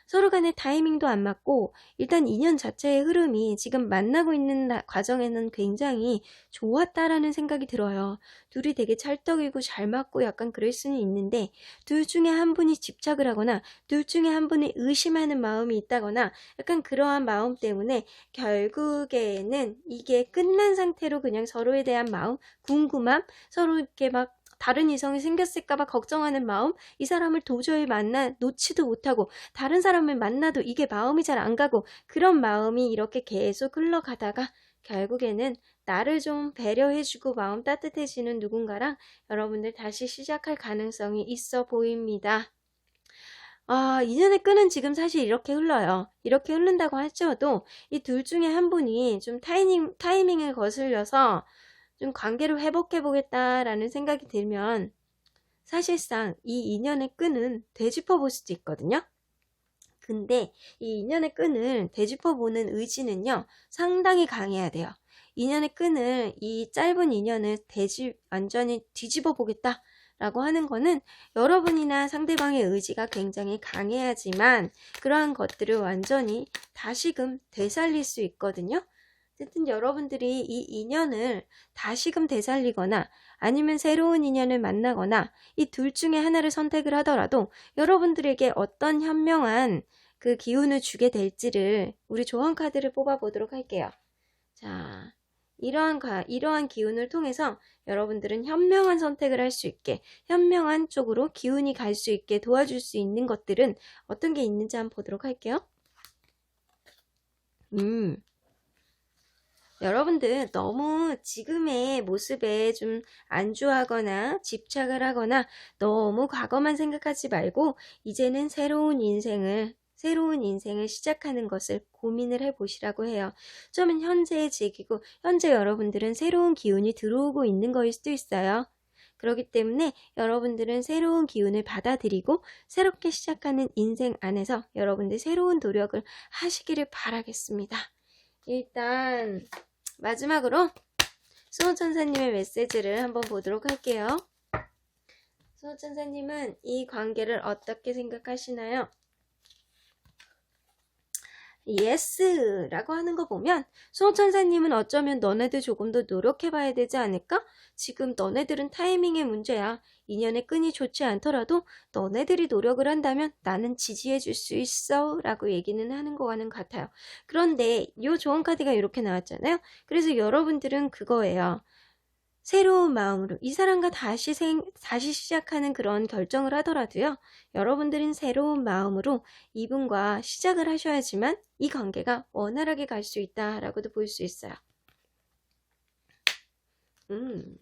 서로 간의 타이밍도 안 맞고 일단 인연 자체의 흐름이 지금 만나고 있는 과정에는 굉장히 좋았다라는 생각이 들어요. 둘이 되게 찰떡이고 잘 맞고 약간 그럴 수는 있는데 둘 중에 한 분이 집착을 하거나 둘 중에 한 분이 의심하는 마음이 있다거나 약간 그러한 마음 때문에 결국에는 이게 끝난 상태로 그냥 서로에 대한 마음, 궁금함, 서로 이렇게 막 다른 이성이 생겼을까봐 걱정하는 마음, 이 사람을 도저히 놓지도 못하고 다른 사람을 만나도 이게 마음이 잘 안 가고 그런 마음이 이렇게 계속 흘러가다가 결국에는 나를 좀 배려해주고 마음 따뜻해지는 누군가랑 여러분들 다시 시작할 가능성이 있어 보입니다. 인연의 끈은 지금 사실 이렇게 흘러요. 이렇게 흐른다고 할지어도 이 둘 중에 한 분이 좀 타이밍을 거슬려서 좀 관계를 회복해보겠다라는 생각이 들면 사실상 이 인연의 끈은 되짚어 볼 수도 있거든요. 근데 이 인연의 끈을 되짚어 보는 의지는요 상당히 강해야 돼요. 인연의 끈을 이 짧은 인연을 완전히 뒤집어 보겠다 라고 하는 거는 여러분이나 상대방의 의지가 굉장히 강해야지만 그러한 것들을 완전히 다시금 되살릴 수 있거든요. 어쨌든 여러분들이 이 인연을 다시금 되살리거나 아니면 새로운 인연을 만나거나 이 둘 중에 하나를 선택을 하더라도 여러분들에게 어떤 현명한 그 기운을 주게 될지를 우리 조언 카드를 뽑아 보도록 할게요. 자, 이러한 기운을 통해서 여러분들은 현명한 선택을 할 수 있게, 현명한 쪽으로 기운이 갈 수 있게 도와줄 수 있는 것들은 어떤 게 있는지 한번 보도록 할게요. 여러분들 너무 지금의 모습에 좀 안주하거나 집착을 하거나 너무 과거만 생각하지 말고 이제는 새로운 인생을 시작하는 것을 고민을 해보시라고 해요. 좀 현재에 즐기고 현재 여러분들은 새로운 기운이 들어오고 있는 거일 수도 있어요. 그렇기 때문에 여러분들은 새로운 기운을 받아들이고 새롭게 시작하는 인생 안에서 여러분들 새로운 노력을 하시기를 바라겠습니다. 일단 마지막으로 수호천사님의 메시지를 한번 보도록 할게요. 수호천사님은 이 관계를 어떻게 생각하시나요? 예스 라고 하는 거 보면 수호천사님은 어쩌면 너네들 조금 더 노력해봐야 되지 않을까? 지금 너네들은 타이밍의 문제야. 인연의 끈이 좋지 않더라도 너네들이 노력을 한다면 나는 지지해 줄 수 있어 라고 얘기는 하는 거와는 같아요. 그런데 이 조언 카드가 이렇게 나왔잖아요. 그래서 여러분들은 그거예요. 새로운 마음으로 이 사람과 다시 시작하는 그런 결정을 하더라도요. 여러분들은 새로운 마음으로 이분과 시작을 하셔야지만 이 관계가 원활하게 갈 수 있다라고도 볼 수 있어요.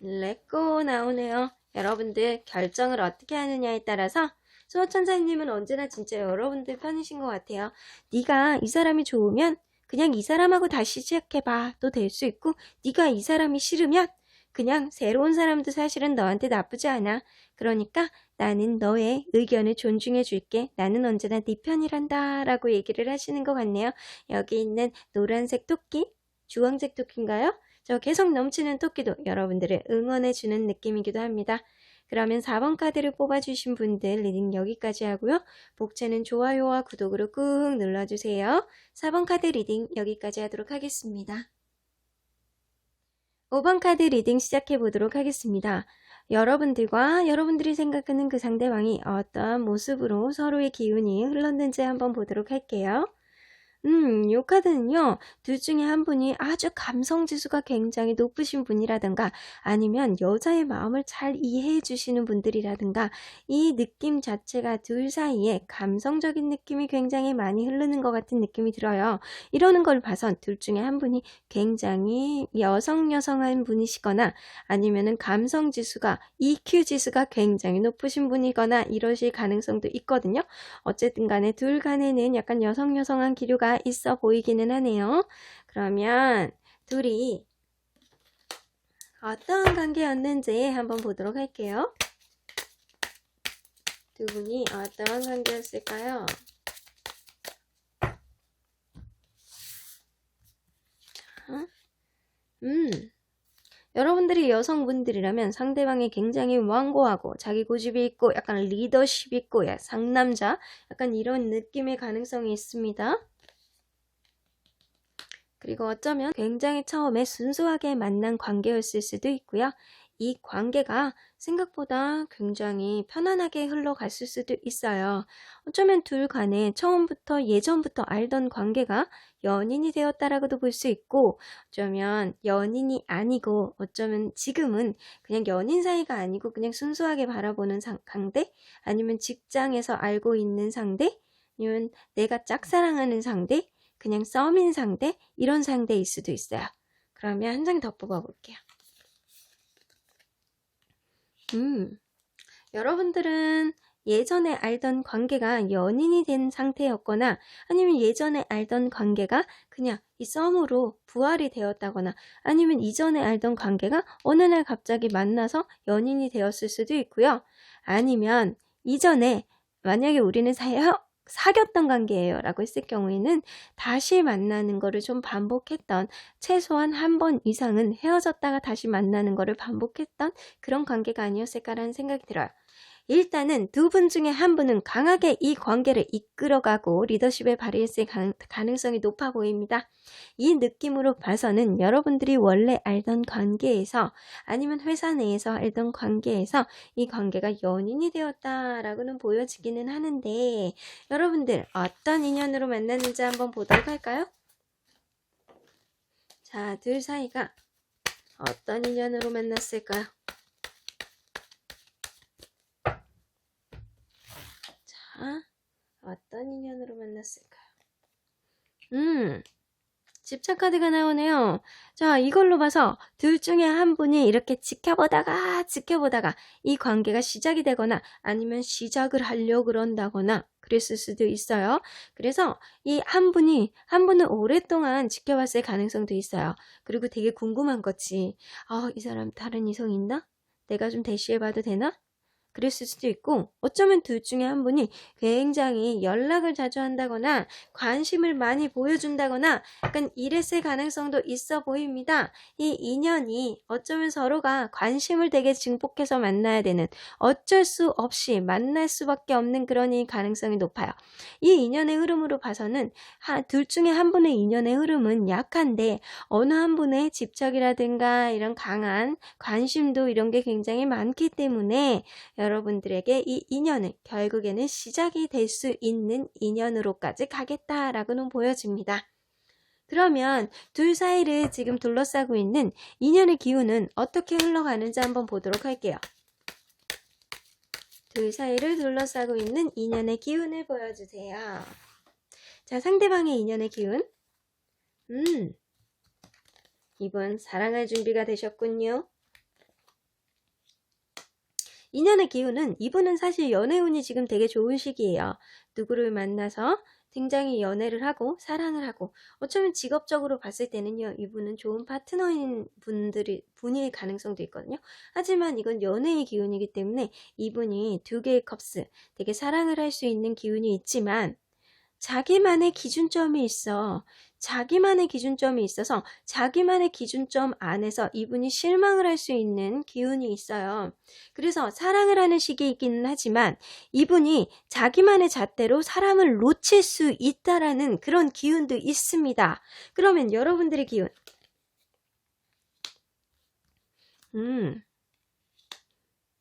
렛고 나오네요. 여러분들 결정을 어떻게 하느냐에 따라서 수호천사님은 언제나 진짜 여러분들 편이신 것 같아요. 네가 이 사람이 좋으면 그냥 이 사람하고 다시 시작해봐 도 될 수 있고 네가 이 사람이 싫으면 그냥 새로운 사람도 사실은 너한테 나쁘지 않아. 그러니까 나는 너의 의견을 존중해 줄게. 나는 언제나 네 편이란다 라고 얘기를 하시는 것 같네요. 여기 있는 노란색 토끼, 주황색 토끼인가요? 저 계속 넘치는 토끼도 여러분들을 응원해 주는 느낌이기도 합니다. 그러면 4번 카드를 뽑아주신 분들 리딩 여기까지 하고요. 복채는 좋아요와 구독으로 꾹 눌러주세요. 4번 카드 리딩 여기까지 하도록 하겠습니다. 5번 카드 리딩 시작해 보도록 하겠습니다. 여러분들과 여러분들이 생각하는 그 상대방이 어떠한 모습으로 서로의 기운이 흘렀는지 한번 보도록 할게요. 이 카드는요, 둘 중에 한 분이 아주 감성 지수가 굉장히 높으신 분이라든가 아니면 여자의 마음을 잘 이해해 주시는 분들이라든가 이 느낌 자체가 둘 사이에 감성적인 느낌이 굉장히 많이 흐르는 것 같은 느낌이 들어요. 이러는 걸 봐선 둘 중에 한 분이 굉장히 여성한 분이시거나 아니면은 감성 지수가 EQ 지수가 굉장히 높으신 분이거나 이러실 가능성도 있거든요. 어쨌든 간에 둘 간에는 약간 여성한 기류가 있어 보이기는 하네요. 그러면 둘이 어떤 관계였는지 한번 보도록 할게요. 두 분이 어떤 관계였을까요? 자, 여러분들이 여성분들이라면 상대방이 굉장히 완고하고 자기 고집이 있고 약간 리더십 있고 상남자 약간 이런 느낌의 가능성이 있습니다. 그리고 어쩌면 굉장히 처음에 순수하게 만난 관계였을 수도 있고요. 이 관계가 생각보다 굉장히 편안하게 흘러갔을 수도 있어요. 어쩌면 둘 간에 처음부터 예전부터 알던 관계가 연인이 되었다라고도 볼 수 있고 어쩌면 연인이 아니고 어쩌면 지금은 그냥 연인 사이가 아니고 그냥 순수하게 바라보는 상대 아니면 직장에서 알고 있는 상대 아니면 내가 짝사랑하는 상대 그냥 썸인 상대 이런 상대일 수도 있어요. 그러면 한 장 더 뽑아볼게요. 여러분들은 예전에 알던 관계가 연인이 된 상태였거나 아니면 예전에 알던 관계가 그냥 이 썸으로 부활이 되었다거나 아니면 이전에 알던 관계가 어느 날 갑자기 만나서 연인이 되었을 수도 있고요. 아니면 이전에 만약에 우리는 사귀었던 관계예요 라고 했을 경우에는 다시 만나는 거를 좀 반복했던, 최소한 한 번 이상은 헤어졌다가 다시 만나는 거를 반복했던 그런 관계가 아니었을까라는 생각이 들어요. 일단은 두 분 중에 한 분은 강하게 이 관계를 이끌어가고 리더십을 발휘했을 가능성이 높아 보입니다. 이 느낌으로 봐서는 여러분들이 원래 알던 관계에서, 아니면 회사 내에서 알던 관계에서 이 관계가 연인이 되었다라고는 보여지기는 하는데, 여러분들 어떤 인연으로 만났는지 한번 보도록 할까요? 자, 둘 사이가 어떤 인연으로 만났을까요? 자, 어떤 인연으로 만났을까요? 집착 카드가 나오네요. 자, 이걸로 봐서 둘 중에 한 분이 이렇게 지켜보다가 이 관계가 시작이 되거나 아니면 시작을 하려고 그런다거나 그랬을 수도 있어요. 그래서 이 한 분은 오랫동안 지켜봤을 가능성도 있어요. 그리고 되게 궁금한 거지. 이 사람 다른 이성 있나? 내가 좀 대시해봐도 되나? 그랬을 수도 있고, 어쩌면 둘 중에 한 분이 굉장히 연락을 자주 한다거나 관심을 많이 보여준다거나 약간 이랬을 가능성도 있어 보입니다. 이 인연이 어쩌면 서로가 관심을 되게 증폭해서 만나야 되는, 어쩔 수 없이 만날 수밖에 없는 그런 가능성이 높아요. 이 인연의 흐름으로 봐서는 둘 중에 한 분의 인연의 흐름은 약한데, 어느 한 분의 집착이라든가 이런 강한 관심도 이런 게 굉장히 많기 때문에 여러분들에게 이 인연은 결국에는 시작이 될 수 있는 인연으로까지 가겠다라고는 보여집니다. 그러면 둘 사이를 지금 둘러싸고 있는 인연의 기운은 어떻게 흘러가는지 한번 보도록 할게요. 둘 사이를 둘러싸고 있는 인연의 기운을 보여주세요. 자, 상대방의 인연의 기운. 이분 사랑할 준비가 되셨군요. 인연의 기운은, 이분은 사실 연애운이 지금 되게 좋은 시기예요. 누구를 만나서 굉장히 연애를 하고 사랑을 하고, 어쩌면 직업적으로 봤을 때는요, 이분은 좋은 파트너인 분일 가능성도 있거든요. 하지만 이건 연애의 기운이기 때문에 이분이 두 개의 컵스, 되게 사랑을 할 수 있는 기운이 있지만 자기만의 기준점이 있어. 자기만의 기준점이 있어서 자기만의 기준점 안에서 이분이 실망을 할 수 있는 기운이 있어요. 그래서 사랑을 하는 시기이기는 하지만 이분이 자기만의 잣대로 사람을 놓칠 수 있다라는 그런 기운도 있습니다. 그러면 여러분들의 기운.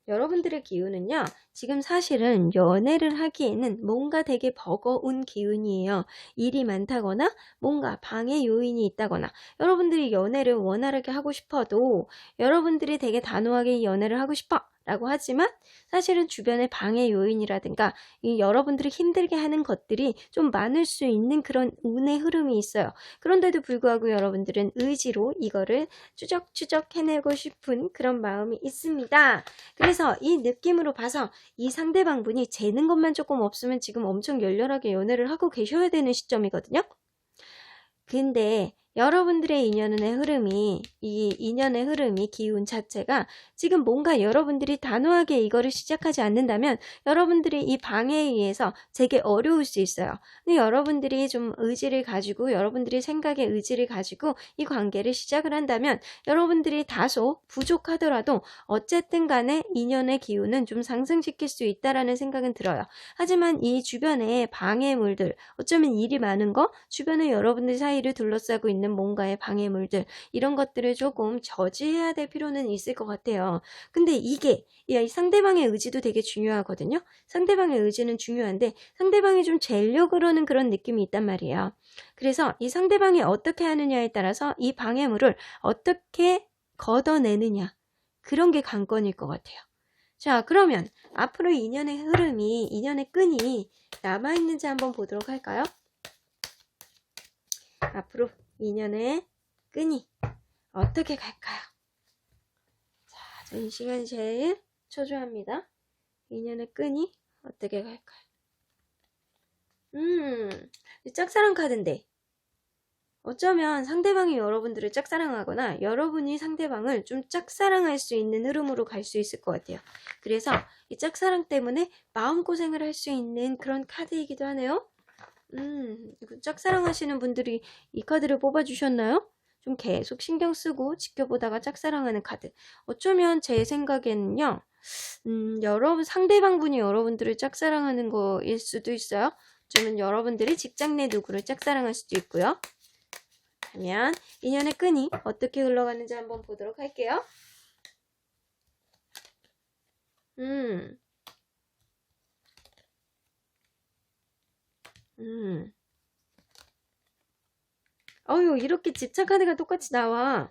여러분들의 기운은요, 지금 사실은 연애를 하기에는 뭔가 되게 버거운 기운이에요. 일이 많다거나 뭔가 방해 요인이 있다거나, 여러분들이 연애를 원활하게 하고 싶어도 여러분들이 되게 단호하게 연애를 하고 싶어 라고 하지만 사실은 주변의 방해 요인이라든가 이 여러분들이 힘들게 하는 것들이 좀 많을 수 있는 그런 운의 흐름이 있어요. 그런데도 불구하고 여러분들은 의지로 이거를 추적추적 해내고 싶은 그런 마음이 있습니다. 그래서 이 느낌으로 봐서 이 상대방 분이 재는 것만 조금 없으면 지금 엄청 열렬하게 연애를 하고 계셔야 되는 시점이거든요. 근데 여러분들의 이 인연의 흐름이 기운 자체가 지금 뭔가 여러분들이 단호하게 이거를 시작하지 않는다면 여러분들이 이 방해에 의해서 되게 어려울 수 있어요. 근데 여러분들이 좀 의지를 가지고, 여러분들이 생각의 의지를 가지고 이 관계를 시작을 한다면 여러분들이 다소 부족하더라도 어쨌든 간에 인연의 기운은 좀 상승시킬 수 있다라는 생각은 들어요. 하지만 이 주변에 방해물들, 어쩌면 일이 많은 거, 주변에 여러분들 사이를 둘러싸고 있는 뭔가의 방해물들, 이런 것들을 조금 저지해야 될 필요는 있을 것 같아요. 근데 이게 이 상대방의 의지도 되게 중요하거든요. 상대방의 의지는 중요한데 상대방이 좀 재려고 그러는 그런 느낌이 있단 말이에요. 그래서 이 상대방이 어떻게 하느냐에 따라서 이 방해물을 어떻게 걷어내느냐, 그런 게 관건일 것 같아요. 자, 그러면 앞으로 인연의 흐름이, 인연의 끈이 남아있는지 한번 보도록 할까요? 앞으로 인연의 끈이 어떻게 갈까요? 자, 저 이 시간이 제일 초조합니다. 인연의 끈이 어떻게 갈까요? 짝사랑 카드인데 어쩌면 상대방이 여러분들을 짝사랑하거나 여러분이 상대방을 좀 짝사랑할 수 있는 흐름으로 갈 수 있을 것 같아요. 그래서 이 짝사랑 때문에 마음고생을 할 수 있는 그런 카드이기도 하네요. 짝사랑하시는 분들이 이 카드를 뽑아주셨나요? 좀 계속 신경 쓰고 지켜보다가 짝사랑하는 카드. 어쩌면 제 생각에는요, 상대방 분이 여러분들을 짝사랑하는 거일 수도 있어요. 어쩌면 여러분들이 직장 내 누구를 짝사랑할 수도 있고요. 그러면 인연의 끈이 어떻게 흘러가는지 한번 보도록 할게요. 어휴, 이렇게 집착 카드가 똑같이 나와.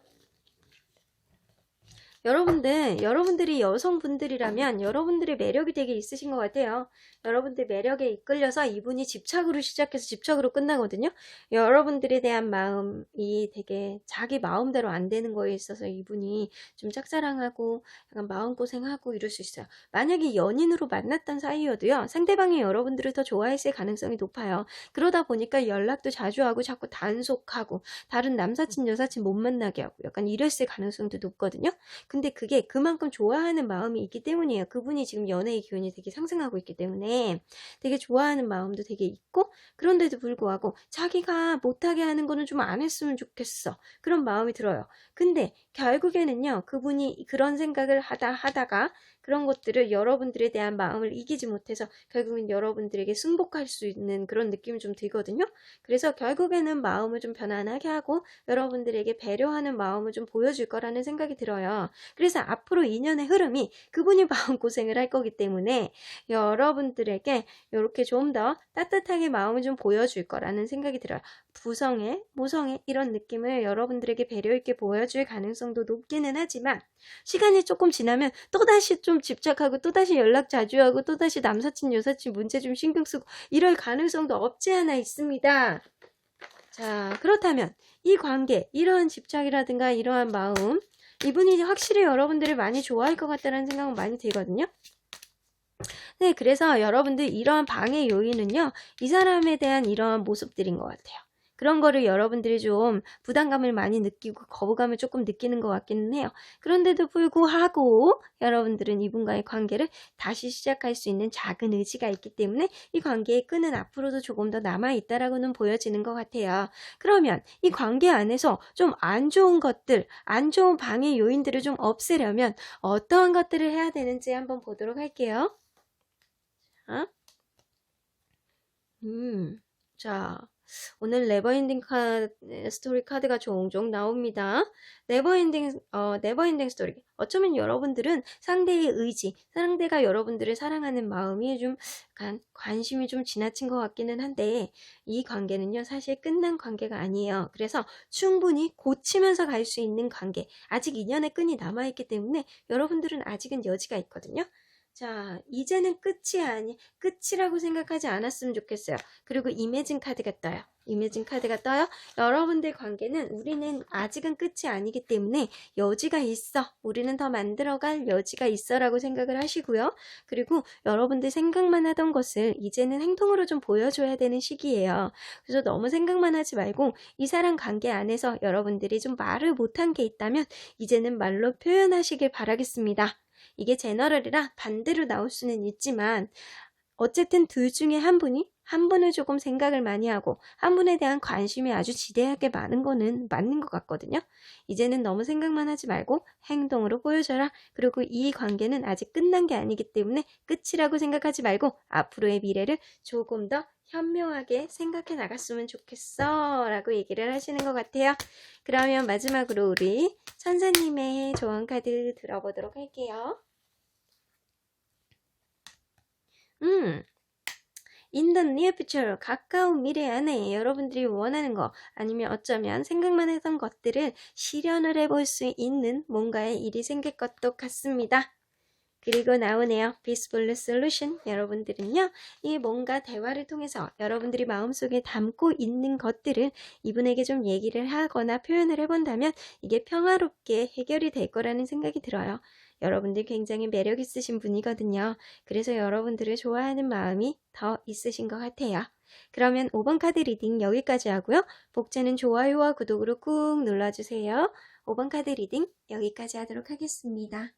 여러분들이 여성분들이라면 여러분들의 매력이 되게 있으신 것 같아요. 여러분들 매력에 이끌려서 이분이 집착으로 시작해서 집착으로 끝나거든요. 여러분들에 대한 마음이 되게 자기 마음대로 안 되는 거에 있어서 이분이 좀 짝사랑하고 약간 마음고생하고 이럴 수 있어요. 만약에 연인으로 만났던 사이여도요. 상대방이 여러분들을 더 좋아했을 가능성이 높아요. 그러다 보니까 연락도 자주 하고 자꾸 단속하고 다른 남사친 여사친 못 만나게 하고 약간 이랬을 가능성도 높거든요. 근데 그게 그만큼 좋아하는 마음이 있기 때문이에요. 그분이 지금 연애의 기운이 되게 상승하고 있기 때문에 되게 좋아하는 마음도 되게 있고, 그런데도 불구하고 자기가 못하게 하는 거는 좀 안 했으면 좋겠어. 그런 마음이 들어요. 근데 결국에는요, 그분이 그런 생각을 하다가 그런 것들을 여러분들에 대한 마음을 이기지 못해서 결국은 여러분들에게 승복할 수 있는 그런 느낌이 좀 들거든요. 그래서 결국에는 마음을 좀 편안하게 하고 여러분들에게 배려하는 마음을 좀 보여줄 거라는 생각이 들어요. 그래서 앞으로 2년의 흐름이 그분이 마음고생을 할 거기 때문에 여러분들에게 이렇게 좀 더 따뜻하게 마음을 좀 보여줄 거라는 생각이 들어요. 부성애, 모성애 이런 느낌을 여러분들에게 배려 있게 보여줄 가능성도 높기는 하지만 시간이 조금 지나면 또다시 좀 집착하고 또다시 연락 자주 하고 또다시 남사친 여사친 문제 좀 신경 쓰고 이럴 가능성도 없지 않아 있습니다. 자, 그렇다면 이 관계, 이러한 집착이라든가 이러한 마음, 이분이 확실히 여러분들을 많이 좋아할 것 같다는 생각은 많이 들거든요. 네, 그래서 여러분들 이러한 방해 요인은요, 이 사람에 대한 이러한 모습들인 것 같아요. 그런 거를 여러분들이 좀 부담감을 많이 느끼고 거부감을 조금 느끼는 것 같기는 해요. 그런데도 불구하고 여러분들은 이분과의 관계를 다시 시작할 수 있는 작은 의지가 있기 때문에 이 관계의 끈은 앞으로도 조금 더 남아있다라고는 보여지는 것 같아요. 그러면 이 관계 안에서 좀 안 좋은 것들, 안 좋은 방해 요인들을 좀 없애려면 어떠한 것들을 해야 되는지 한번 보도록 할게요. 자, 오늘 네버엔딩 스토리 카드가 종종 나옵니다. 네버엔딩 스토리. 어쩌면 여러분들은 상대의 의지, 상대가 여러분들을 사랑하는 마음이 좀 관심이 좀 지나친 것 같기는 한데 이 관계는요, 사실 끝난 관계가 아니에요. 그래서 충분히 고치면서 갈 수 있는 관계. 아직 인연의 끈이 남아있기 때문에 여러분들은 아직은 여지가 있거든요. 자, 이제는 끝이라고 생각하지 않았으면 좋겠어요. 그리고 이매진 카드가 떠요. 이매진 카드가 떠요. 여러분들 관계는 우리는 아직은 끝이 아니기 때문에 여지가 있어. 우리는 더 만들어갈 여지가 있어 라고 생각을 하시고요. 그리고 여러분들 생각만 하던 것을 이제는 행동으로 좀 보여줘야 되는 시기예요. 그래서 너무 생각만 하지 말고 이 사람 관계 안에서 여러분들이 좀 말을 못한 게 있다면 이제는 말로 표현하시길 바라겠습니다. 이게 제너럴이라 반대로 나올 수는 있지만 어쨌든 둘 중에 한 분을 조금 생각을 많이 하고 한 분에 대한 관심이 아주 지대하게 많은 거는 맞는 것 같거든요. 이제는 너무 생각만 하지 말고 행동으로 보여줘라. 그리고 이 관계는 아직 끝난 게 아니기 때문에 끝이라고 생각하지 말고 앞으로의 미래를 조금 더 현명하게 생각해 나갔으면 좋겠어 라고 얘기를 하시는 것 같아요. 그러면 마지막으로 우리 천사님의 조언 카드 들어보도록 할게요. In the near future, 가까운 미래 안에 여러분들이 원하는 거 아니면 어쩌면 생각만 했던 것들을 실현을 해볼 수 있는 뭔가의 일이 생길 것도 같습니다. 그리고 나오네요. Peaceful Solution. 여러분들은요, 이 뭔가 대화를 통해서 여러분들이 마음속에 담고 있는 것들을 이분에게 좀 얘기를 하거나 표현을 해본다면 이게 평화롭게 해결이 될 거라는 생각이 들어요. 여러분들 굉장히 매력 있으신 분이거든요. 그래서 여러분들을 좋아하는 마음이 더 있으신 것 같아요. 그러면 5번 카드 리딩 여기까지 하고요. 복제는 좋아요와 구독으로 꾹 눌러주세요. 5번 카드 리딩 여기까지 하도록 하겠습니다.